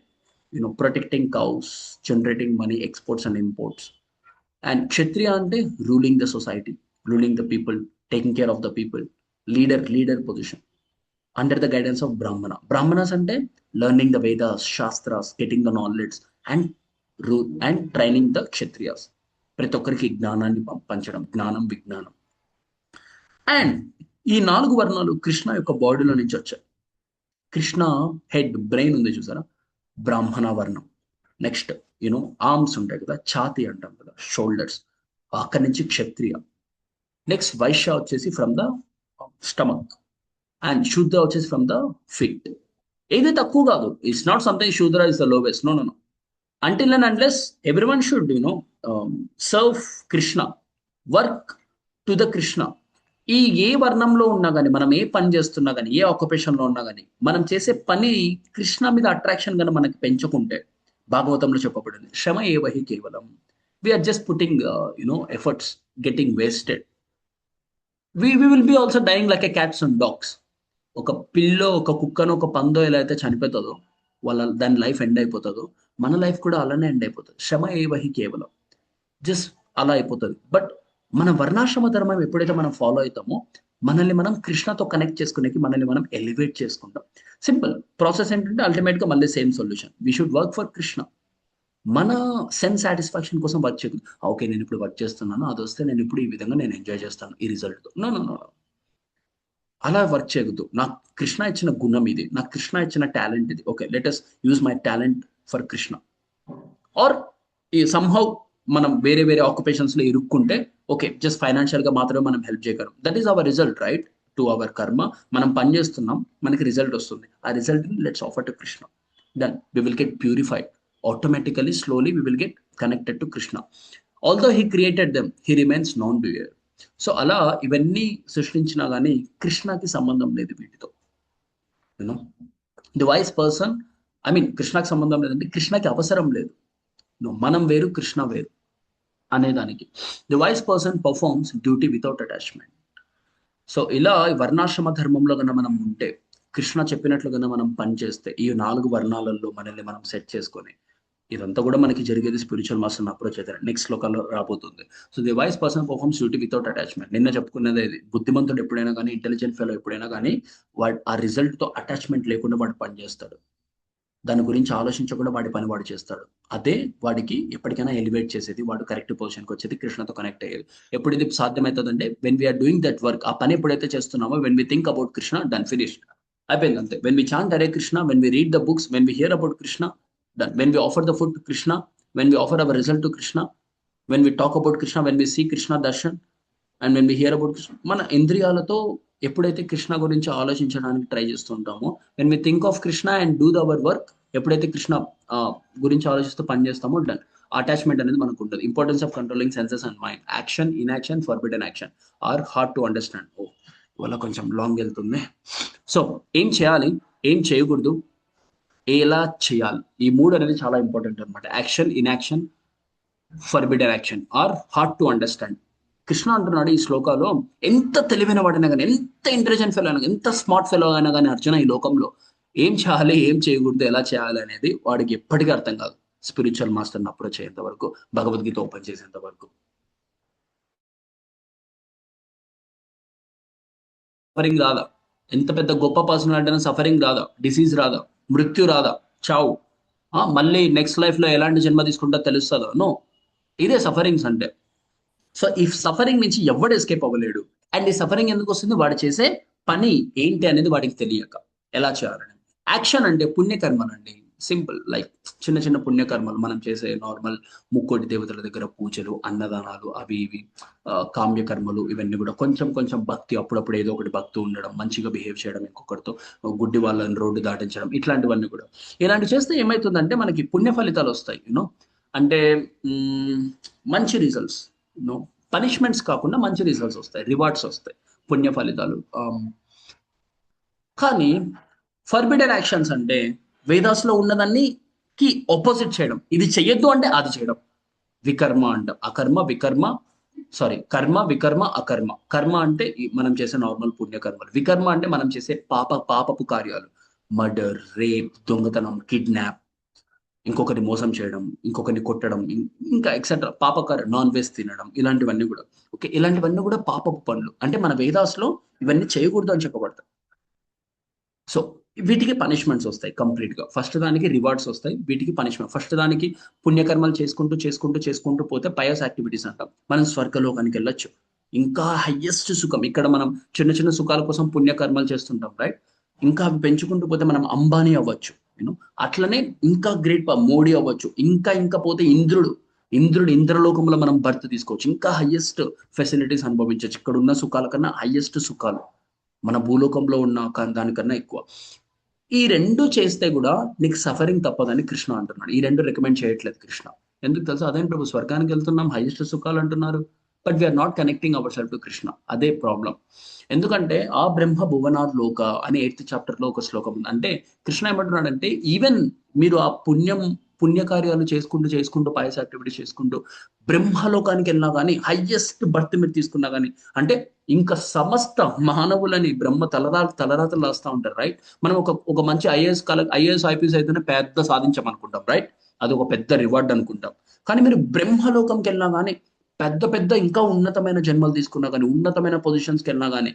protecting cows, generating money, exports and imports. And Kshatriya అంటే ruling the society, ruling the people, taking care of the people, leader position under the guidance of Brahmana. Brahmanas అంటే learning the Vedas, Shastras, getting the knowledge and rule and training the Kshatriyas. ప్రతి ఒక్కరికి జ్ఞానాన్ని పంచడం, జ్ఞానం, విజ్ఞానం. And ఈ 4 వర్ణాలు కృష్ణ యొక్క బాడీలో నుంచి వచ్చాయి. కృష్ణ హెడ్, బ్రెయిన్ ఉంది చూసారా, బ్రాహ్మణ వర్ణం. నెక్స్ట్ ఆర్మ్స్ ఉంటాయి కదా, ఛాతి అంటాం కదా, షోల్డర్స్, అక్కడి నుంచి క్షత్రియ. నెక్స్ట్ వైశ్య వచ్చేసి ఫ్రమ్ ద స్టమక్ అండ్ శూద్ర వచ్చేసి ఫ్రమ్ ద ఫీట్. ఏది తక్కువ కాదు, it's not something Shudra is the lowest, no no no. Until and unless everyone should serve Krishna, work to the Krishna. ఈ ఏ వర్ణంలో ఉన్నా కానీ, మనం ఏ పని చేస్తున్నా కానీ, ఏ ఆక్యుపేషన్లో ఉన్నా కానీ, మనం చేసే పని కృష్ణ మీద అట్రాక్షన్ కానీ మనకి పెంచుకుంటే, భాగవతంలో చెప్పబడింది శ్రమ ఏవహి కేవలం, we are just putting efforts getting wasted. we will be also dying like a cats and dogs. ఒక పిల్లో, ఒక కుక్కను, ఒక పందో ఎలా అయితే చనిపోతుందో, దాని లైఫ్ ఎండ్ అయిపోతుందో, మన లైఫ్ కూడా అలానే ఎండ్ అయిపోతుంది. శ్రమ ఏవహి కేవలం, జస్ట్ అలా అయిపోతుంది. బట్ మన వర్ణాశ్రమ ధర్మం ఎప్పుడైతే మనం ఫాలో అవుతామో, మనల్ని మనం కృష్ణతో కనెక్ట్ చేసుకునేకి, మనల్ని మనం ఎలివేట్ చేసుకుంటాం. సింపుల్ ప్రాసెస్ ఏంటంటే అల్టిమేట్ గా మళ్ళీ same solution, we should work for Krishna. మన సెన్స్ సాటిస్ఫాక్షన్ కోసం వర్క్ చేయదు. ఓకే, నేను ఇప్పుడు వర్క్ చేస్తున్నాను, అది వస్తే నేను ఇప్పుడు ఈ విధంగా నేను ఎంజాయ్ చేస్తాను ఈ రిజల్ట్తో. నో నో నో, అలా వర్క్ చేయకూడదు. నాకు కృష్ణ ఇచ్చిన గుణం ఇది, నాకు కృష్ణ ఇచ్చిన టాలెంట్ ఇది. Okay, let us use my talent for Krishna. Or ఈ సంహౌ మనం వేరే వేరే ఆక్యుపేషన్స్ లో ఇరుక్కుంటే, ఓకే, జస్ట్ ఫైనాన్షియల్ గా మాత్రమే మనం హెల్ప్ చేయగలం. That is our result, right, to our karma. మనం పని చేస్తున్నాం, మనకి రిజల్ట్ వస్తుంది. ఆ result let's offer to Krishna. Then we will get purified. Automatically slowly we will get connected to Krishna. Although he created them, he remains non doer. So అలా ఇవన్నీ సృష్టించినా కానీ కృష్ణకి సంబంధం లేదు వీటితో. You know the wise person, I mean కృష్ణకి సంబంధం లేదంటే కృష్ణకి అవసరం లేదు. మనం వేరు, కృష్ణ వేరు అనేదానికి. The wise person performs duty without attachment. So ఇలా వర్ణాశ్రమ ధర్మంలో కన్నా మనం ఉంటే, కృష్ణ చెప్పినట్లు కన్నా మనం పనిచేస్తే, ఈ 4 వర్ణాలలో మనల్ని మనం సెట్ చేసుకొని, ఇదంతా కూడా మనకి జరిగేది స్పిరిచువల్ మాస్టర్ అప్రోచ్ అయితే నెక్స్ట్ లోకాల్లో రాబోతుంది. So the wise person performs duty without attachment. నిన్న చెప్పుకునేది ఇది, బుద్ధిమంతుడు ఎప్పుడైనా కానీ, ఇంటెలిజెంట్ ఫెలో ఎప్పుడైనా కానీ, వాడు ఆ రిజల్ట్ తో అటాచ్మెంట్ లేకుండా వాడు పనిచేస్తాడు. దాని గురించి ఆలోచించకుండా వాడి పని వాడు చేస్తాడు. అదే వాడికి ఎప్పటికైనా ఎలివేట్ చేసేది, వాడు కరెక్ట్ పొజిషన్కి వచ్చేది, కృష్ణతో కనెక్ట్ అయ్యేది. ఎప్పుడు ఇది సాధ్యమవుతుందంటే, when we are doing that work, ఆ పని ఎప్పుడైతే చేస్తున్నామో, when we think about Krishna, done, finished, అయిపోయింది, అంతే. When we chant Hare Krishna, when we read the books, when we hear about Krishna, done. When we offer the food to Krishna, when we offer our result to Krishna, when we talk about Krishna, when we see Krishna darshan, and when we hear about Krishna, మన ఇంద్రియాలతో ఎప్పుడైతే కృష్ణ గురించి ఆలోచించడానికి try చేస్తుంటామో, when we think of Krishna and do our work, ఎప్పుడైతే కృష్ణ గురించి ఆలోచిస్తూ పని చేస్తామో, డన్, అటాచ్మెంట్ అనేది మనకు ఉంటుంది. Importance of controlling senses and mind, action, inaction, forbidden action are hard to understand. ఓ ఇవాళ కొంచెం లాంగ్ వెళ్తుంది. సో ఏం చేయాలి, ఏం చేయకూడదు, ఎలా చేయాలి, ఈ 3 అనేది చాలా ఇంపార్టెంట్ అనమాట. Action, inaction, forbidden action are hard to understand. Krishna అంటున్నాడు ఈ శ్లోకాలో, ఎంత తెలివైన వాడైనా కానీ, ఎంత ఇంటెలిజెంట్ ఫెలో అయినా, ఎంత స్మార్ట్ ఫెలో అయినా కానీ, అర్జున, ఈ లోకంలో ఏం చేయాలి, ఏం చేయకూడదు, ఎలా చేయాలి అనేది వాడికి ఎప్పటికీ అర్థం కాదు, స్పిరిచువల్ మాస్టర్ని అప్రోచ్ అయ్యేంత వరకు, భగవద్గీత ఓపెన్ చేసేంత వరకు. రాదా ఎంత పెద్ద గొప్ప పర్సనాలిటీ అయినా సఫరింగ్ రాదా, డిసీజ్ రాదా, మృత్యు రాదా, చావు, మళ్ళీ నెక్స్ట్ లైఫ్ లో ఎలాంటి జన్మ తీసుకుంటా తెలుస్తుందో? నో. ఇదే సఫరింగ్స్ అంటే. సో ఈ సఫరింగ్ నుంచి ఎవడు ఎస్కేప్ అవ్వలేడు. అండ్ ఈ సఫరింగ్ ఎందుకు వస్తుంది? వాడు చేసే పని ఏంటి అనేది వాడికి తెలియక. ఎలా చేయాలని. యాక్షన్ అంటే పుణ్యకర్మలండి. సింపుల్, లైక్ చిన్న చిన్న పుణ్యకర్మలు మనం చేసే నార్మల్ ముక్కోటి దేవతల దగ్గర పూజలు, అన్నదానాలు, అవి ఇవి, కామ్య కర్మలు, ఇవన్నీ కూడా కొంచెం కొంచెం భక్తి, అప్పుడప్పుడు ఏదో ఒకటి భక్తి ఉండడం, మంచిగా బిహేవ్ చేయడం, ఇంకొకరితో గుడ్డి వాళ్ళని రోడ్డు దాటించడం, ఇట్లాంటివన్నీ కూడా. ఇలాంటి చేస్తే ఏమవుతుందంటే మనకి పుణ్య ఫలితాలు వస్తాయి. అంటే మ్, మంచి రిజల్ట్స్. యూనో పనిష్మెంట్స్ కాకుండా మంచి రిజల్ట్స్ వస్తాయి, రివార్డ్స్ వస్తాయి, పుణ్య ఫలితాలు. కానీ ఫర్బిడెన్ యాక్షన్స్ అంటే వేదాస్లో ఉన్నదాన్ని కి ఆపోజిట్ చేయడం. ఇది చెయ్యొద్దు అంటే అది చేయడం. వికర్మ అంట, అకర్మ, వికర్మ, సారీ, కర్మ, వికర్మ, అకర్మ. కర్మ అంటే మనం చేసే నార్మల్ పుణ్యకర్మలు. వికర్మ అంటే మనం చేసే పాపపు కార్యాలు. మర్డర్, రేప్, దొంగతనం, కిడ్నాప్, ఇంకొకరిని మోసం చేయడం, ఇంకొకరిని కొట్టడం, ఇంకా ఎక్సెట్రా పాపకార, నాన్ వెజ్ తినడం, ఇలాంటివన్నీ కూడా. ఓకే, ఇలాంటివన్నీ కూడా పాపపు పనులు. అంటే మన వేదాస్లో ఇవన్నీ చేయకూడదు అని చెప్పబడతాయి. సో వీటికి పనిష్మెంట్స్ వస్తాయి కంప్లీట్ గా. ఫస్ట్ దానికి రివార్డ్స్ వస్తాయి, వీటికి పనిష్మెంట్. ఫస్ట్ దానికి పుణ్యకర్మలు చేసుకుంటూ చేసుకుంటూ చేసుకుంటూ పోతే పయస్ యాక్టివిటీస్ అంటాం. మనం స్వర్గలోకానికి వెళ్ళొచ్చు. ఇంకా హయ్యెస్ట్ సుఖం. ఇక్కడ మనం చిన్న చిన్న సుఖాల కోసం పుణ్యకర్మలు చేస్తుంటాం, రైట్? ఇంకా అవి పెంచుకుంటూ పోతే మనం అంబానీ అవ్వచ్చు. అట్లనే ఇంకా గ్రేట్ మోడీ అవ్వచ్చు. ఇంకా ఇంకా పోతే ఇంద్రలోకంలో మనం బర్త్ తీసుకోవచ్చు. ఇంకా హయ్యెస్ట్ ఫెసిలిటీస్ అనుభవించవచ్చు. ఇక్కడ ఉన్న సుఖాల కన్నా హయ్యెస్ట్ సుఖాలు మన భూలోకంలో ఉన్న దానికన్నా ఎక్కువ. ఈ రెండు చేస్తే కూడా నీకు సఫరింగ్ తప్పదని కృష్ణ అంటున్నాడు. ఈ రెండు రికమెండ్ చేయట్లేదు కృష్ణ. ఎందుకు తెలుసు? అదేం ప్రభు, స్వర్గానికి వెళ్తున్నాం, హైయెస్ట్ సుఖాలు అంటున్నారు, but we are not connecting our self to Krishna. అదే ప్రాబ్లం. ఎందుకంటే ఆ బ్రహ్మ భువనార్ లోక అని 8th చాప్టర్ లో ఒక శ్లోకం ఉంది. అంటే కృష్ణ ఏమంటున్నాడంటే ఈవెన్ మీరు ఆ పుణ్యకార్యాలు చేసుకుంటూ చేసుకుంటూ పయస్ యాక్టివిటీ చేసుకుంటూ బ్రహ్మలోకానికి వెళ్ళినా కానీ, హయ్యెస్ట్ బర్త్ మీరు తీసుకున్నా కానీ, అంటే ఇంకా సమస్త మానవులని బ్రహ్మ తలరాతలు రాస్తా ఉంటారు, రైట్? మనం ఒక మంచి ఐఏఎస్ ఐపీఎస్ అయితేనే పెద్ద సాధించామనుకుంటాం, రైట్? అది ఒక పెద్ద రివార్డ్ అనుకుంటాం. కానీ మీరు బ్రహ్మలోకంకి వెళ్ళినా కానీ, పెద్ద పెద్ద ఇంకా ఉన్నతమైన జన్మలు తీసుకున్నా కానీ, ఉన్నతమైన పొజిషన్స్కి వెళ్ళినా కానీ,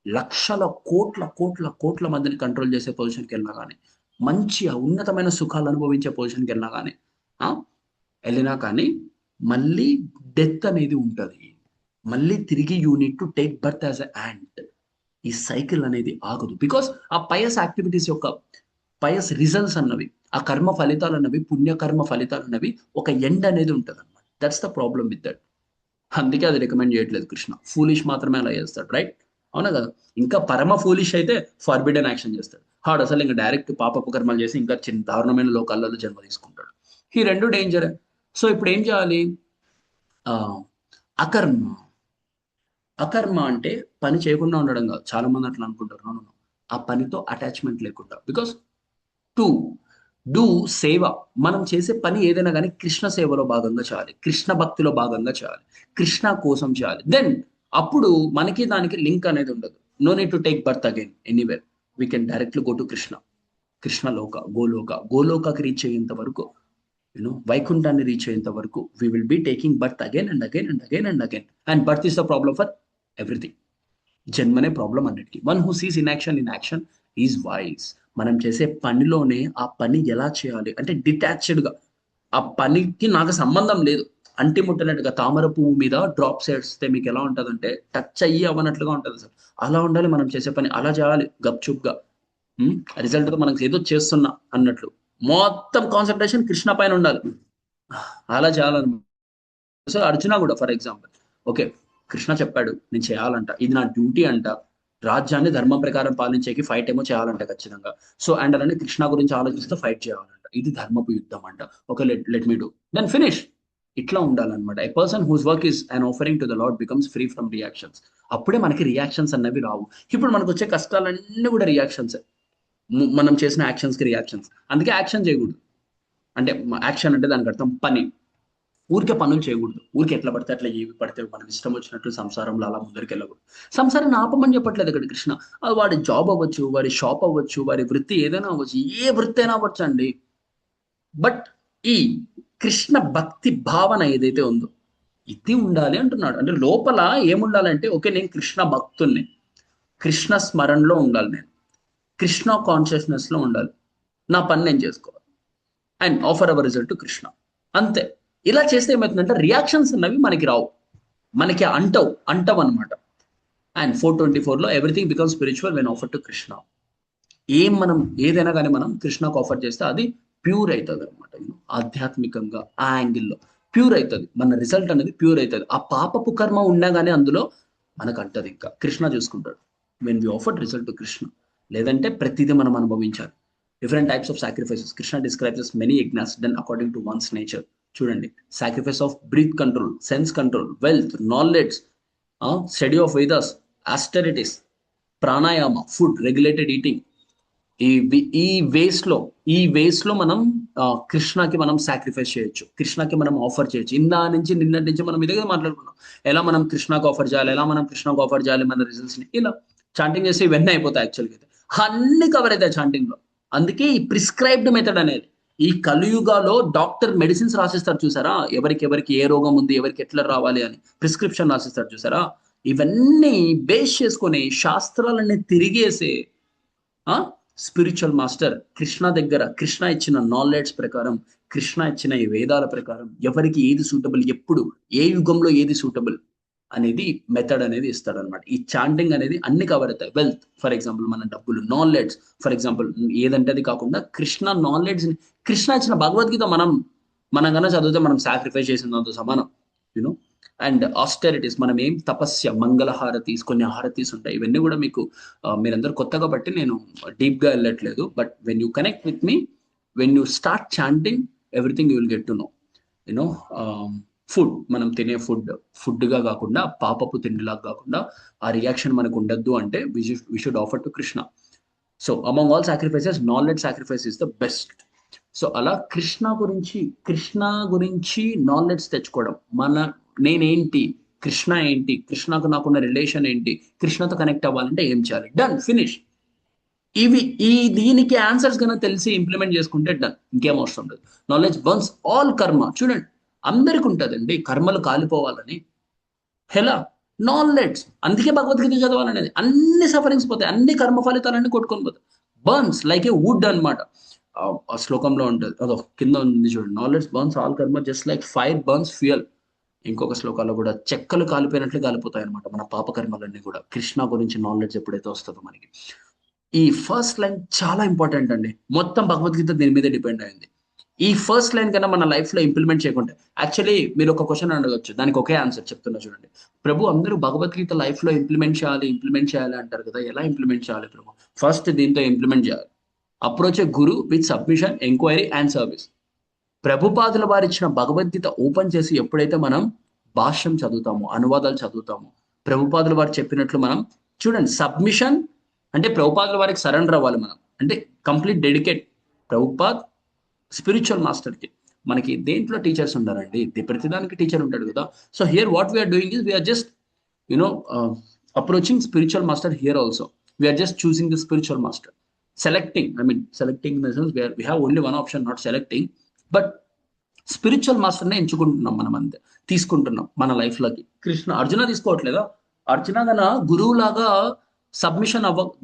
లక్షల కోట్ల కోట్ల కోట్ల మందిని కంట్రోల్ చేసే పొజిషన్కి వెళ్ళినా కానీ, మంచి ఉన్నతమైన సుఖాలు అనుభవించే పొజిషన్కి వెళ్ళినా కానీ, వెళ్ళినా కానీ మళ్ళీ డెత్ అనేది ఉంటుంది. మళ్ళీ తిరిగి you need to take birth as a ant. ఈ సైకిల్ అనేది ఆగదు. బికాస్ ఆ పయస్ యాక్టివిటీస్ యొక్క పయస్ రిజల్ట్స్ అన్నవి, ఆ కర్మ ఫలితాలు అన్నవి, పుణ్యకర్మ ఫలితాలు అన్నవి ఒక ఎండ్ అనేది ఉంటుంది అనమాట. That's the problem with that. అందుకే అది రికమెండ్ చేయట్లేదు కృష్ణ. ఫూలిష్ మాత్రమే అలా చేస్తాడు, రైట్? అవునా కదా? ఇంకా పరమ ఫూలిష్ అయితే ఫార్బిడెన్ యాక్షన్ చేస్తాడు. హాడు అసలు ఇంకా డైరెక్ట్ పాపపు కర్మలు చేసి ఇంకా చిన్న దారుణమైన లోకాల్లో జన్మ తీసుకుంటాడు. ఈ రెండు డేంజర్. సో ఇప్పుడు ఏం చేయాలి? ఆ అకర్మ. అకర్మ అంటే పని చేయకుండా ఉండడం కాదు. చాలా మంది అట్లా అనుకుంటారు. No, no. ఆ పనితో అటాచ్మెంట్ లేకుండా. బికాస్ టు డూ సేవ. మనం చేసే పని ఏదైనా కానీ కృష్ణ సేవలో భాగంగా చేయాలి, కృష్ణ భక్తిలో భాగంగా చేయాలి, కృష్ణ కోసం చేయాలి. దెన్ అప్పుడు మనకి దానికి లింక్ అనేది ఉండదు. No need to take birth again anywhere. We can directly go to Krishna. Krishnaloka, గోలోకకి రీచ్ అయ్యేంత వరకు, వైకుంఠాన్ని రీచ్ అయ్యేంత వరకు we will be taking birth again and again and again and again. And birth is the problem for everything. జన్మనే problem అన్నిటికీ. One who sees in action is wise. మనం చేసే పనిలోనే ఆ పని ఎలా చేయాలి అంటే డిటాచ్డ్గా, ఆ పనికి నాకు సంబంధం లేదు, అంటి ముట్టనట్టుగా తామర పువ్వు మీద డ్రాప్స్ వేస్తే మీకు ఎలా ఉంటుందంటే టచ్ అయ్యి అవ్వనట్లుగా ఉంటుంది సార్. అలా ఉండాలి మనం చేసే పని, అలా చేయాలి గప్చుప్గా. రిజల్ట్ మనం ఏదో చేస్తున్నా అన్నట్లు మొత్తం కాన్సన్ట్రేషన్ కృష్ణ పైన ఉండాలి. అలా చేయాలన్నమాట. సో అర్జున కూడా ఫర్ ఎగ్జాంపుల్, ఓకే, కృష్ణ చెప్పాడు నేను చేయాలంట, ఇది నా డ్యూటీ అంట, రాజ్యాన్ని ధర్మం ప్రకారం పాలించేకి ఫైట్ ఏమో చేయాలంట ఖచ్చితంగా. సో అండ్ అలానే కృష్ణ గురించి ఆలోచిస్తూ ఫైట్ చేయాలంట, ఇది ధర్మపు యుద్ధం అంట. Okay, let me do, then finish. ఇట్లా ఉండాలన్నమాట. A person whose work is an offering to the lord becomes free from reactions. అప్పుడే మనకి రియాక్షన్స్ అన్నవి రావు. ఇప్పుడు మనకు వచ్చే కష్టాలన్నీ కూడా రియాక్షన్స్, మనం చేసిన యాక్షన్స్కి రియాక్షన్స్. అందుకే యాక్షన్ చేయకూడదు. అంటే యాక్షన్ అంటే దానికి అర్థం పని. ఊరికే పనులు చేయకూడదు. ఊరికి ఎట్లా పడితే అట్లా ఏవి పడితే మనం ఇష్టం వచ్చినట్టు సంసారంలో అలా ముందరికి వెళ్ళకూడదు. సంసారాన్ని ఆపమని చెప్పట్లేదు ఇక్కడ కృష్ణ. అది వాడి జాబ్ అవ్వచ్చు, వాడి షాప్ అవ్వచ్చు, వారి వృత్తి ఏదైనా అవ్వచ్చు, ఏ వృత్తి అయినా అవ్వచ్చు అండి. బట్ ఈ కృష్ణ భక్తి భావన ఏదైతే ఉందో ఇది ఉండాలి అంటున్నాడు. అంటే లోపల ఏముండాలంటే, ఓకే నేను కృష్ణ భక్తుల్ని, కృష్ణ స్మరణలో ఉండాలి, నేను కృష్ణ కాన్షియస్నెస్లో ఉండాలి, నా పని నేను చేసుకోవాలి and offer hour result to Krishna. అంతే. ఇలా చేస్తే ఏమవుతుందంటే రియాక్షన్స్ అన్నవి మనకి రావు, మనకి అంటవు అనమాట. అండ్ 424లో everything become spiritual when offer to Krishna. మనం ఏదైనా కానీ మనం కృష్ణకు ఆఫర్ చేస్తే అది ప్యూర్ అవుతుంది అనమాట. ఆధ్యాత్మికంగా ఆ యాంగిల్లో ప్యూర్ అవుతుంది, మన రిజల్ట్ అనేది ప్యూర్ అవుతుంది. ఆ పాపపు కర్మ ఉన్నా కానీ అందులో మనకు అంటది, ఇంకా కృష్ణ చూసుకుంటాడు when we offer result to Krishna. లేదంటే ప్రతిదీ మనం అనుభవించాలి. Different types of sacrifices Krishna describes many yajnas done according to one's nature. చూడండి, sacrifice of breath control, sense control, wealth, knowledge, study of Vedas, austerities, pranayama, food, regulated eating. ఈ వేస్ లో మనం కృష్ణకి మనం సాక్రిఫైస్ చేయొచ్చు, కృష్ణకి మనం ఆఫర్ చేయొచ్చు. నిన్నటి నుంచి మనం ఇదే మాట్లాడుకున్నాం, ఎలా మనం కృష్ణకు ఆఫర్ చేయాలి, ఎలా మనం కృష్ణకు ఆఫర్ చేయాలి మన రిజల్ట్స్ ని. ఇలా చాంటింగ్ చేస్తే ఇవన్నీ అయిపోతాయి యాక్చువల్గా అయితే, అన్ని కవర్ అవుతాయి చాంటింగ్ లో. అందుకే ఈ ప్రిస్క్రైబ్డ్ మెథడ్ అనేది, ఈ కలియుగాలో డాక్టర్ మెడిసిన్స్ రాసిస్తారు చూసారా, ఎవరికి ఏ రోగం ఉంది, ఎవరికి ఎట్లా రావాలి అని ప్రిస్క్రిప్షన్ రాసిస్తారు చూసారా. ఇవన్నీ బేస్ చేసుకొని శాస్త్రాలన్నీ తిరిగేసే స్పిరిచువల్ మాస్టర్ కృష్ణ దగ్గర, కృష్ణ ఇచ్చిన నాలెడ్జ్ ప్రకారం, కృష్ణ ఇచ్చిన ఈ వేదాల ప్రకారం ఎవరికి ఏది సూటబుల్, ఎప్పుడు ఏ యుగంలో ఏది సూటబుల్ అనేది మెథడ్ అనేది ఇస్తాడనమాట. ఈ చాంటింగ్ అనేది అన్ని కవర్ అవుతాయి. వెల్త్ ఫర్ ఎగ్జాంపుల్, మన డబ్బులు, నాలెడ్జ్ ఫర్ ఎగ్జాంపుల్, ఏదంటే అది కాకుండా కృష్ణ నాలెడ్జ్, కృష్ణ ఇచ్చిన భగవద్గీత మనం కన్నా చదివితే మనం సాక్రిఫైస్ చేసినంత సమానం, యూనో. అండ్ ఆస్టెరిటీస్, మనం ఏం తపస్య, మంగళ హారతీస్, కొన్ని హారతీస్ ఉంటాయి. ఇవన్నీ కూడా మీకు మీరందరూ కొత్తగా బట్టి నేను డీప్గా వెళ్ళట్లేదు. But when you connect with me, when you start chanting, everything you will get to know. You know, food, మనం తినే ఫుడ్గా కాకుండా, పాపపు తిండిలాగా కాకుండా ఆ రియాక్షన్ మనకు ఉండద్దు అంటే we should offer to Krishna. So among all sacrifices, knowledge sacrifice is the best. So అలా కృష్ణ గురించి నాలెడ్జ్ తెచ్చుకోవడం, నేనేంటి, కృష్ణ ఏంటి, కృష్ణకు నాకున్న రిలేషన్ ఏంటి, కృష్ణతో కనెక్ట్ అవ్వాలంటే ఏం చేయాలి, డన్, ఫినిష్. దీనికి ఆన్సర్స్ కన్నా తెలిసి ఇంప్లిమెంట్ చేసుకుంటే డన్, ఇంకేం అవసరం లేదు. నాలెడ్జ్ బర్న్స్ ఆల్ కర్మ. చూడండి, అందరికి ఉంటుందండి కర్మలు కాలిపోవాలని. హెలా నాలెడ్జ్, అందుకే భగవద్గీత చదవాలనేది. అన్ని సఫరింగ్స్ పోతాయి, అన్ని కర్మ ఫలితాలన్నీ కొట్టుకొని పోతాయి. బర్న్స్ లైక్ ఏ వుడ్ అనమాట. ఆ శ్లోకంలో ఉంటుంది, అదో కింద ఉంది చూడండి, నాలెడ్జ్ బర్న్స్ ఆల్ కర్మ just like fire burns fuel. ఇంకొక శ్లోకాల్లో కూడా చెక్కలు కాలిపోయినట్లు కాలిపోతాయి అనమాట మన పాపకర్మలన్నీ కూడా, కృష్ణ గురించి నాలెడ్జ్ ఎప్పుడైతే వస్తుందో మనకి. ఈ ఫస్ట్ లైన్ చాలా ఇంపార్టెంట్ అండి, మొత్తం భగవద్గీత దీని మీద డిపెండ్ అయింది. ఈ ఫస్ట్ లైన్ కన్నా మన లైఫ్ లో ఇంప్లిమెంట్ చేయకుంటే, యాక్చువల్లీ మీరు ఒక క్వశ్చన్ అడగచ్చు, దానికి ఒకే ఆన్సర్ చెప్తున్నా చూడండి. ప్రభు, అందరూ భగవద్గీత లైఫ్ లో ఇంప్లిమెంట్ చేయాలి అంటారు కదా, ఎలా ఇంప్లిమెంట్ చేయాలి ప్రభు? ఫస్ట్ దీంతో ఇంప్లిమెంట్ చేయాలి. Approach A Guru with submission, enquiry and service. ప్రభుపాదుల వారు ఇచ్చిన భగవద్గీత ఓపెన్ చేసి ఎప్పుడైతే మనం భాష్యం చదువుతామో, అనువాదాలు చదువుతామో, ప్రభుపాదుల వారు చెప్పినట్లు మనం చూడండి, సబ్మిషన్ అంటే ప్రభుపాదుల వారికి సరెండర్ అవ్వాలి మనం, అంటే కంప్లీట్ డెడికేట్. ప్రభుపాద్ స్పిరిచువల్ మాస్టర్కి, మనకి దేంట్లో టీచర్స్ ఉండాలండి, ప్రతిదానికి టీచర్ ఉంటాడు కదా. So here what we are doing is we are just approaching spiritual master here also. We are just choosing the spiritual master, selecting in the sense where we have only one option, not selecting, but spiritual మాస్టర్నే ఎంచుకుంటున్నాం మనం, అంతే తీసుకుంటున్నాం మన life లోకి. అర్జున తీసుకోవట్లేదా? అర్జున గన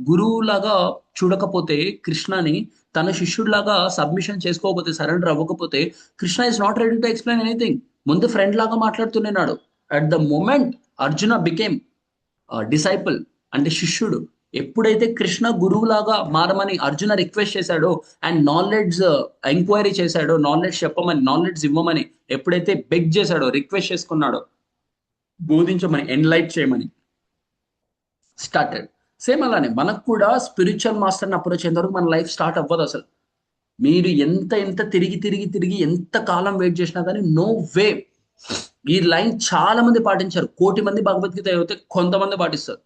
గురువులాగా చూడకపోతే, కృష్ణని తన శిష్యుడిలాగా సబ్మిషన్ చేసుకోకపోతే, సరెండర్ అవ్వకపోతే, Krishna is not ready to explain anything. ముందు ఫ్రెండ్ లాగా మాట్లాడుతున్నాడు. At the moment Arjuna became disciple, అంటే శిష్యుడు, ఎప్పుడైతే కృష్ణ గురువులాగా మారమని అర్జున రిక్వెస్ట్ చేశాడో, అండ్ నాలెడ్జ్ ఎంక్వైరీ చేశాడో, నాలెడ్జ్ చెప్పమని, నాలెడ్జ్ ఇవ్వమని ఎప్పుడైతే బెగ్ చేశాడో, రిక్వెస్ట్ చేసుకున్నాడో, బోధించమని, ఎన్లైట్ చేయమని స్టార్టెడ్. సేమ్ అలానే మనకు కూడా స్పిరిచువల్ మాస్టర్ని అప్రోచ్ అయ్యేంత వరకు మన లైఫ్ స్టార్ట్ అవ్వదు అసలు. మీరు ఎంత తిరిగి ఎంత కాలం వెయిట్ చేసినా కానీ నో వే. ఈ లైన్ చాలా మంది పాటించారు. 1,000,000 మంది భగవద్గీత అయితే కొంతమంది పాటిస్తారు,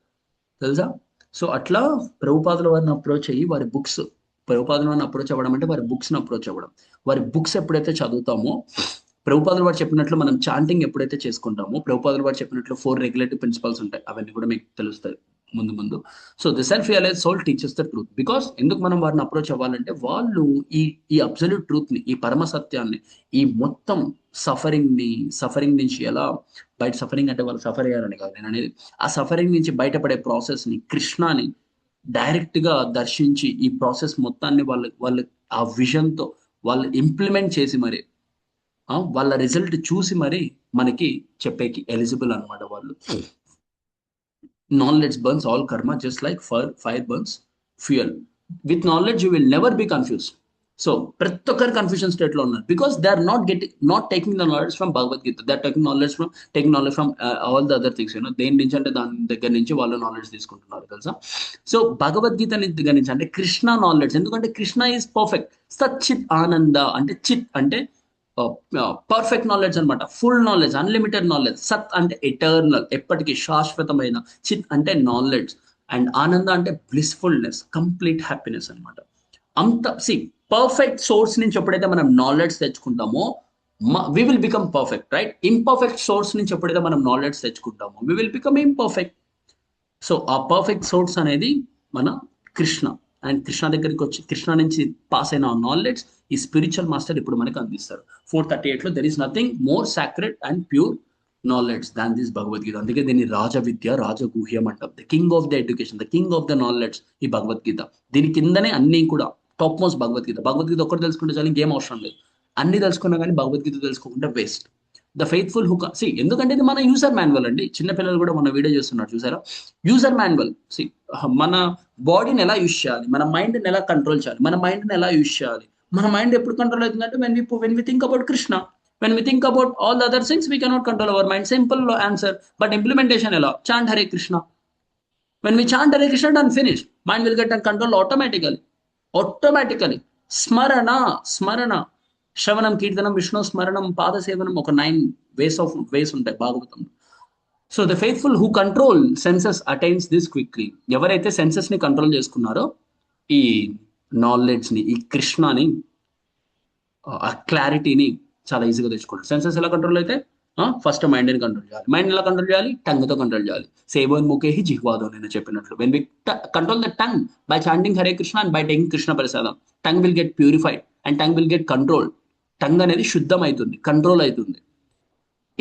తెలుసా? సో అట్లా ప్రభుపాదుల వారిని అప్రోచ్ అయ్యి, వారి బుక్స్, ప్రభుపాదుల వారిని అప్రోచ్ అవ్వడం అంటే వారి బుక్స్ని అప్రోచ్ అవ్వడం. వారి బుక్స్ ఎప్పుడైతే చదువుతామో, ప్రభుపాదుల వారు చెప్పినట్లు మనం చాంటింగ్ ఎప్పుడైతే చేసుకుంటామో, ప్రభుపాదుల వారు చెప్పినట్లు 4 రెగ్యులేటివ్ ప్రిన్సిపల్స్ ఉంటాయి, అవన్నీ కూడా మీకు తెలుస్తాయి. ముందు ముందు. So the self realise soul teachers the truth. Because ఎందుకు మనం వారిని అప్రోచ్ అవ్వాలంటే వాళ్ళు ఈ ఈ అబ్సల్యూట్ ట్రూత్ ని, ఈ పరమ సత్యాన్ని, ఈ మొత్తం సఫరింగ్ నుంచి ఎలా బయట, సఫరింగ్ అంటే వాళ్ళు సఫర్ అయ్యారని కాదు నేను అనేది, ఆ సఫరింగ్ నుంచి బయటపడే ప్రాసెస్ ని, కృష్ణాని డైరెక్ట్ గా దర్శించి ఈ ప్రాసెస్ మొత్తాన్ని వాళ్ళు ఆ విజన్ తో వాళ్ళు ఇంప్లిమెంట్ చేసి మరి వాళ్ళ రిజల్ట్ చూసి మరి మనకి చెప్పేకి ఎలిజిబుల్ అన్నమాట వాళ్ళు. Knowledge burns all karma just like fire burns fuel. With knowledge, you will never be confused. So, ప్రతి ఒక్కరు కన్ఫ్యూజన్ స్టేట్ లో ఉన్నారు because they are not taking the knowledge from Bhagavad Gita, they are taking knowledge from all the other things. దేని నుంచి అంటే దాని దగ్గర నుంచి వాళ్ళు నాలెడ్జ్ తీసుకుంటున్నారు తెలుసా. సో భగవద్గీత దగ్గర నుంచి అంటే కృష్ణ నాలెడ్జ్, ఎందుకంటే కృష్ణ ఈజ్ పర్ఫెక్ట్. సచ్చిత్ ఆనంద అంటే చిత్ అంటే పర్ఫెక్ట్ నాలెడ్జ్ అనమాట, ఫుల్ నాలెడ్జ్, అన్లిమిటెడ్ నాలెడ్జ్. సత్ అంటే ఎటర్నల్, ఎప్పటికీ శాశ్వతమైన. చిత్ అంటే నాలెడ్జ్, అండ్ ఆనంద అంటే బ్లిస్ఫుల్నెస్, కంప్లీట్ హ్యాపీనెస్ అనమాట. అంత పర్ఫెక్ట్ సోర్స్ నుంచి ఎప్పుడైతే మనం నాలెడ్జ్ తెచ్చుకుంటామో we will become perfect, right. Imperfect source నుంచి ఎప్పుడైతే మనం నాలెడ్జ్ తెచ్చుకుంటామో we will become imperfect. So ఆ పర్ఫెక్ట్ సోర్స్ అనేది మన కృష్ణ. అండ్ కృష్ణ దగ్గరికి వచ్చి కృష్ణ నుంచి పాస్ అయిన నాలెడ్జ్ ఈ స్పిరిచువల్ మాస్టర్ ఇప్పుడు మనకు అందిస్తారు. 438 లో there is nothing more sacred and pure knowledge than this Bhagavad Gita. అందుకే దీన్ని రాజవిద్య, రాజగుహ్యం అంటాం. The king of the education, the king of the knowledge ఈ భగవద్గీత. దీని కిందనే అన్ని కూడా టాప్ మోస్ట్ భగవద్గీత. భగవద్గీత ఒక్కటి తెలుసుకుంటే చాలు, ఇంకేం అవసరం లేదు. అన్ని తెలుసుకున్నా కానీ భగవద్గీత తెలుసుకోకుండా వేస్ట్. ద ఫెయిత్ఫుల్ హు ఎందుకంటే ఇది మన యూజర్ మాన్యువల్ అండి. చిన్నపిల్లలు కూడా మన వీడియో చేస్తున్నారు చూసారా, యూజర్ మాన్యువల్. మన బాడీని ఎలా యూజ్ చేయాలి, మన మైండ్ని ఎలా కంట్రోల్ చేయాలి, మన మైండ్ని ఎలా యూజ్ చేయాలి. మన మైండ్ ఎప్పుడు కంట్రోల్ అవుతుందంటే when we think about Krishna, when we think about all the other things we cannot control our mind. Simple answer, but implementation ఎలా? Chant Hare Krishna. When we chant Hare Krishna, done, finished. Mind will get control automatically. స్మరణ శ్రవణం, కీర్తనం, విష్ణు స్మరణం, పాద సేవనం, ఒక 9 ways ఉంటాయి Bhagavatam. So the faithful who control senses attains this quickly. ఎవరైతే సెన్సెస్ ని కంట్రోల్ చేసుకున్నారో ఈ నాలెడ్జ్ ని, ఈ కృష్ణని, ఆ క్లారిటీని చాలా ఈజీగా తెచ్చుకుంటారు. సెన్సెస్ ఎలా కంట్రోల్ అయితే ఫస్ట్ మైండ్ని కంట్రోల్ చేయాలి. మైండ్ ఎలా కంట్రోల్ చేయాలి? టంగ్తో కంట్రోల్ చేయాలి. సేవోన్ ముఖేహి జిహ్వాదో నేను చెప్పినట్లు. When we control the tongue by chanting Hare Krishna and by taking Krishna prasadam, tongue will get purified and tongue will get control. Tongue అనేది శుద్ధం అవుతుంది, కంట్రోల్ అవుతుంది.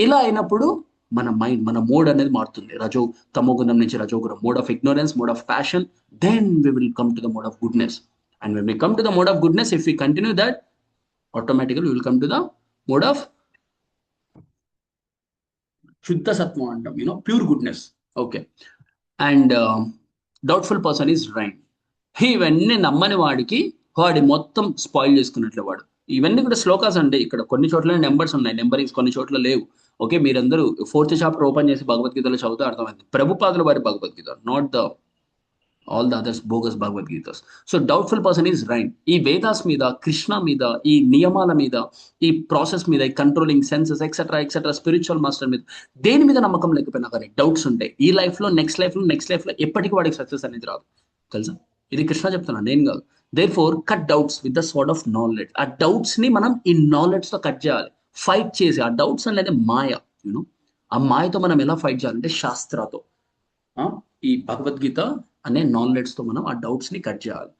ఇలా అయినప్పుడు మన మైండ్, మన మోడ్ అనేది మారుతుంది. తమోగుణం నుంచి రజోగుణం, mode of ignorance, mode of passion, then we will come to the mode of goodness. And when we come to the mode of goodness, if we continue that, automatically we will come to the mode of Shuddha Sattva antam, pure goodness. Okay. And doubtful person is drained. ఇవన్నీ నమ్మని వాడికి వాడి మొత్తం spoil చేసుకున్నట్లు వాడు. ఇవన్నీ కూడా శ్లోకాస్ అంటే ఇక్కడ కొన్ని చోట్ల నెంబర్స్ ఉన్నాయి, నెంబరింగ్స్ కొన్ని చోట్ల లేవు. ఓకే, మీరందరూ 4th చాప్టర్ ఓపెన్ చేసి భగవద్గీతలో చదివితే అర్థమైంది. ప్రభుపాదుల వారి Bhagavad Gita, not the all the others bogus Bhagavad Gitas. So doubtful person is right. ఈ వేదాస్ మీద, కృష్ణ మీద, ఈ నియమాల మీద, ఈ ప్రాసెస్ మీద, ఈ controlling senses etcetera spiritual master మీద దేని మీద నమ్మకం లేకపోయినా కానీ డౌట్స్ ఉంటాయి. ఈ లైఫ్ లో నెక్స్ట్ లైఫ్ లో ఎప్పటికీ వాడికి సక్సెస్ అనేది రాదు తెలుసా. ఇది కృష్ణ చెప్తున్నాను, నేను కాదు. Therefore cut doubts with the sword of knowledge. ఆ డౌట్స్ ని మనం ఈ నాలెడ్జ్ తో కట్ చేయాలి, ఫైట్ చేసి. ఆ డౌట్స్ అనేది మాయ. ఆ మాయతో మనం ఎలా ఫైట్ చేయాలంటే శాస్త్రతో, ఈ భగవద్గీత అనే నాలెడ్జ్ తో మనం ఆ డౌట్స్ ని కట్ చేయాలి.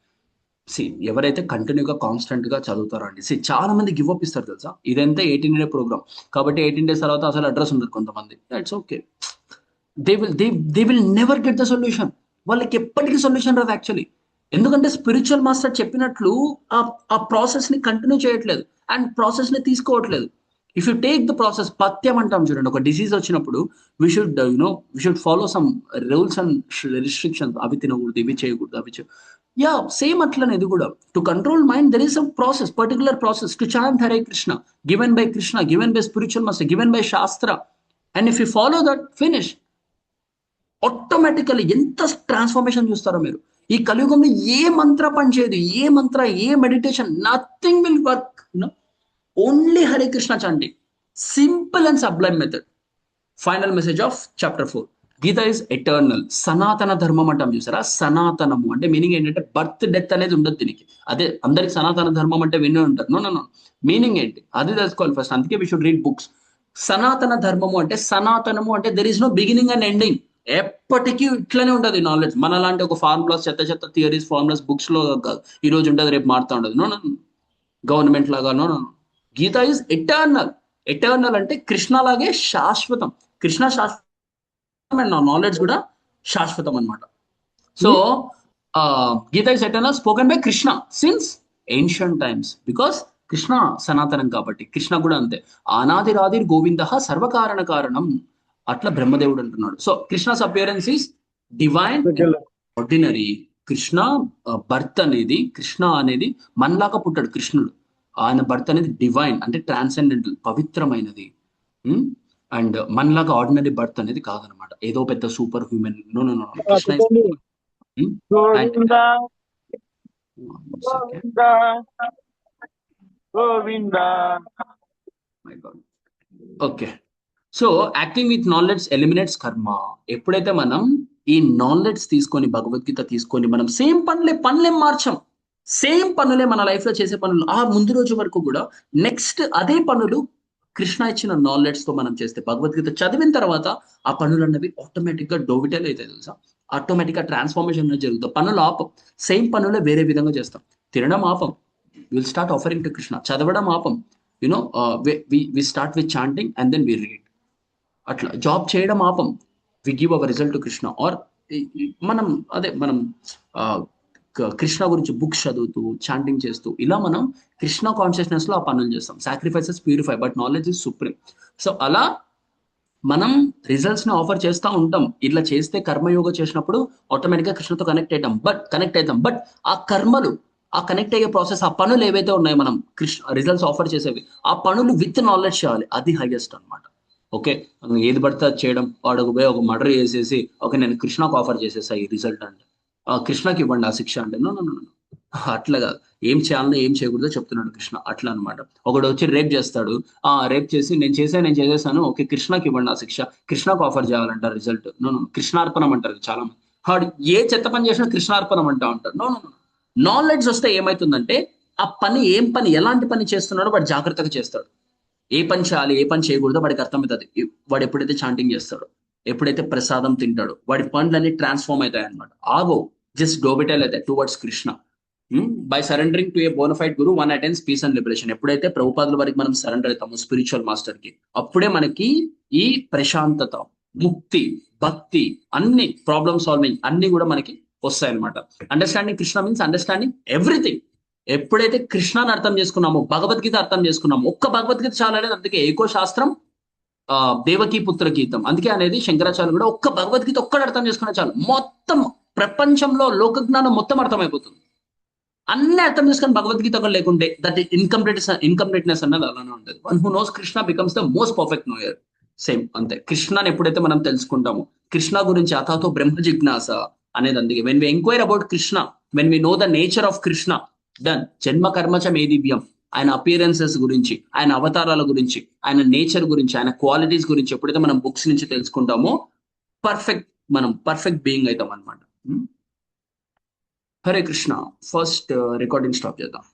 ఎవరైతే కంటిన్యూగా కాన్స్టెంట్ గా చదువుతారో అండి, చాలా మంది గివ్ అప్ ఇస్తారు తెలుసా. ఇదంతా 18 డే ప్రోగ్రామ్ కాబట్టి 18 డేస్ తర్వాత అసలు అడ్రస్ ఉండదు కొంతమంది. It's okay, they will never get the solution. వాళ్ళకి ఎప్పటికీ సొల్యూషన్ రాదు యాక్చువల్లీ. ఎందుకంటే స్పిరిచువల్ మాస్టర్ చెప్పినట్లు ఆ ప్రాసెస్ ని కంటిన్యూ చేయట్లేదు అండ్ ప్రాసెస్ ని తీసుకోవట్లేదు. If you take the process, పథ్యం అంటాం చూడండి. ఒక డిసీజ్ వచ్చినప్పుడు we should follow some rules and restrictions. అవి తినకూడదు, ఇవి చేయకూడదు, సేమ్ అట్లనే ఇది కూడా. To control mind there is a process, particular process. To chant Hare Krishna, given by Krishna, given by spiritual master, given by shastra. And if you follow that, finish. Automatically ఎంత transformation చూస్తారో మీరు. ఈ కలియుగంలో ఏ మంత్ర పనిచేయదు, ఏ మంత్ర, ఏ meditation, nothing will work. Only Hare Krishna chanting. Simple and sublime method. Final message of chapter 4. Gita is eternal. సనాతన ధర్మం అంటాం చూసారా. సనాతనము అంటే మీనింగ్ ఏంటంటే బర్త్ డెత్ అనేది ఉండదు దీనికి. అదే అందరికి సనాతన ధర్మం అంటే వినే ఉంటారు. నో మీనింగ్ ఏంటి అది తెలుసుకోవాలి ఫస్ట్. అందుకే వి షుడ్ రీడ్ బుక్స్. సనాతన ధర్మము అంటే, సనాతనము అంటే there is no beginning and ending. ఎప్పటికీ ఇట్లనే ఉండదు నాలెడ్జ్. మన లాంటి ఒక ఫార్ములాస్, చెత్త చెత్త థియరీస్, ఫార్ములాస్ బుక్స్ లో కాదు. ఈ రోజు ఉండదు, రేపు మారుతా ఉండదు. నో నో, గవర్నమెంట్ లాగా no no. Gita is eternal. Eternal అంటే కృష్ణ లాగే శాశ్వతం. కృష్ణ శాశ్వతం అండ్ నా నాలెడ్జ్ కూడా శాశ్వతం అనమాట. So Gita is eternal, spoken by Krishna since ancient times, because Krishna సనాతనం కాబట్టి. కృష్ణ కూడా అంతే, అనాదిరాదిర్ గోవింద సర్వకారణ కారణం, అట్లా బ్రహ్మదేవుడు అంటున్నాడు. So Krishna's appearance is divine, ordinary. Krishna birth అనేది, కృష్ణ అనేది మనలాగా పుట్టాడు కృష్ణుడు. ఆయన బర్త్ అనేది డివైన్ అంటే ట్రాన్సెండెంటల్, పవిత్రమైనది. అండ్ మనలాగా ఆర్డినరీ బర్త్ అనేది కాదనమాట, ఏదో పెద్ద super human. No no no, Krishna okay. So acting with knowledge eliminates karma. ఎప్పుడైతే మనం ఈ నాలెడ్జ్ తీసుకొని, భగవద్గీత తీసుకొని, మనం సేమ్ పనులేం మార్చాం, సేమ్ పనులే మన లైఫ్ లో చేసే పనులు ఆ ముందు రోజు వరకు కూడా నెక్స్ట్ అదే పనులు కృష్ణ ఇచ్చిన నాలెడ్జ్ తో మనం చేస్తే, భగవద్గీత చదివిన తర్వాత ఆ పనులు అన్నవి ఆటోమేటిక్ గా డోవిటల్ అవుతాయి తెలుసా. ఆటోమేటిక్ గా ట్రాన్స్ఫార్మేషన్ అనేది జరుగుతుంది. పనులు ఆపం, సేమ్ పనులే వేరే విధంగా చేస్తాం. తినడం ఆపం, will start offering to Krishna. చదవడం ఆపం, you know we start with chanting and then we read. అట్లా జాబ్ చేయడం ఆపం, we give our result to Krishna. Or మనం కృష్ణ గురించి బుక్స్ చదువుతూ, చాంటింగ్ చేస్తూ, ఇలా మనం కృష్ణ కాన్షియస్నెస్ లో ఆ పనులు చేస్తాం. Sacrifices purify but knowledge is supreme. So అలా మనం రిజల్ట్స్ ని ఆఫర్ చేస్తూ ఉంటాం. ఇట్లా చేస్తే కర్మయోగ చేసినప్పుడు ఆటోమేటిక్ గా కృష్ణతో కనెక్ట్ అవుతాం. బట్ ఆ కర్మలు, ఆ కనెక్ట్ అయ్యే ప్రాసెస్, ఆ పనులు ఏవైతే ఉన్నాయో మనం కృష్ణ రిజల్ట్స్ ఆఫర్ చేసేవి, ఆ పనులు విత్ నాలెడ్జ్ చేయాలి. అది హైయెస్ట్ అనమాట. ఓకే, ఏది పడితే అది చేయడం, వాడు పోయి ఒక మర్డర్ చేసేసి ఓకే నేను కృష్ణకు ఆఫర్ చేసేసా ఈ రిజల్ట్ అంటే, కృష్ణకి ఇవ్వండి ఆ శిక్ష అంటే, నో నో నో, అట్లా కాదు. ఏం చేయాలనో ఏం చేయకూడదో చెప్తున్నాడు కృష్ణ. అట్లా అనమాట. ఒకడు వచ్చి రేప్ చేస్తాడు, రేప్ చేసి నేను చేసేసాను, ఓకే కృష్ణకి ఇవ్వండి ఆ శిక్ష, కృష్ణకు ఆఫర్ చేయాలంట రిజల్ట్. నో నో, కృష్ణార్పణం అంటారు చాలా మంది. వాడు ఏ చెత్త పని చేసినా కృష్ణార్పణం అంటా ఉంటారు. నో నో, నాలెడ్జ్ వస్తే ఏమైతుందంటే ఆ పని, ఎలాంటి పని చేస్తున్నాడో వాడు జాగ్రత్తగా చేస్తాడు. ఏ పని చేయాలి, ఏ పని చేయకూడదో వాడికి అర్థమవుతుంది. వాడు ఎప్పుడైతే చాంటింగ్ చేస్తాడో, ఎప్పుడైతే ప్రసాదం తింటాడో, వాడి పనులన్నీ ట్రాన్స్ఫార్మ్ అవుతాయి అనమాట. ఆగో, జస్ట్ డోబిటైల్ అవుతాయి towards Krishna. By surrendering to a bonafide guru one attains peace and liberation. ఎప్పుడైతే ప్రభుపాదుల వారికి మనం సరెండర్ అవుతామో స్పిరిచువల్ మాస్టర్ కి, అప్పుడే మనకి ఈ ప్రశాంతత, ముక్తి, భక్తి, అన్ని ప్రాబ్లమ్ సాల్వింగ్ అన్ని కూడా మనకి వస్తాయి అనమాట. Understanding Krishna means understanding everything. ఎప్పుడైతే కృష్ణాన్ని అర్థం చేసుకున్నామో, భగవద్గీత అర్థం చేసుకున్నామో, ఒక్క భగవద్గీత చాలా అనేది. అందుకే ఏకో శాస్త్రం దేవకీ పుత్ర గీతం. అందుకే అనేది శంకరాచార్య కూడా ఒక్క భగవద్గీత ఒక్కటి అర్థం చేసుకున్నా చాలు, మొత్తం ప్రపంచంలో లోక జ్ఞానం మొత్తం అర్థమైపోతుంది. అన్ని అర్థం చేసుకొని భగవద్గీత ఒకటి లేకుంటే దట్ ఇన్కంప్లీట్నెస్ అన్నది అలానే ఉంటుంది. One who knows Krishna becomes the most perfect knower. Same అంతే. కృష్ణని ఎప్పుడైతే మనం తెలుసుకుంటామో, కృష్ణ గురించి అథాతో బ్రహ్మ జిజ్ఞాస అనేది. అందుకే when we enquire about Krishna, when we know the nature of Krishna, then జన్మ కర్మచ మే దివ్యం. ఆయన అపియరెన్సెస్ గురించి, ఆయన అవతారాల గురించి, ఆయన నేచర్ గురించి, ఆయన క్వాలిటీస్ గురించి ఎప్పుడైతే మనం బుక్స్ నుంచి తెలుసుకుంటామో మనం పర్ఫెక్ట్ బీయింగ్ అవుతాం అనమాట. Hare Krishna. First recording stop చేద్దాం.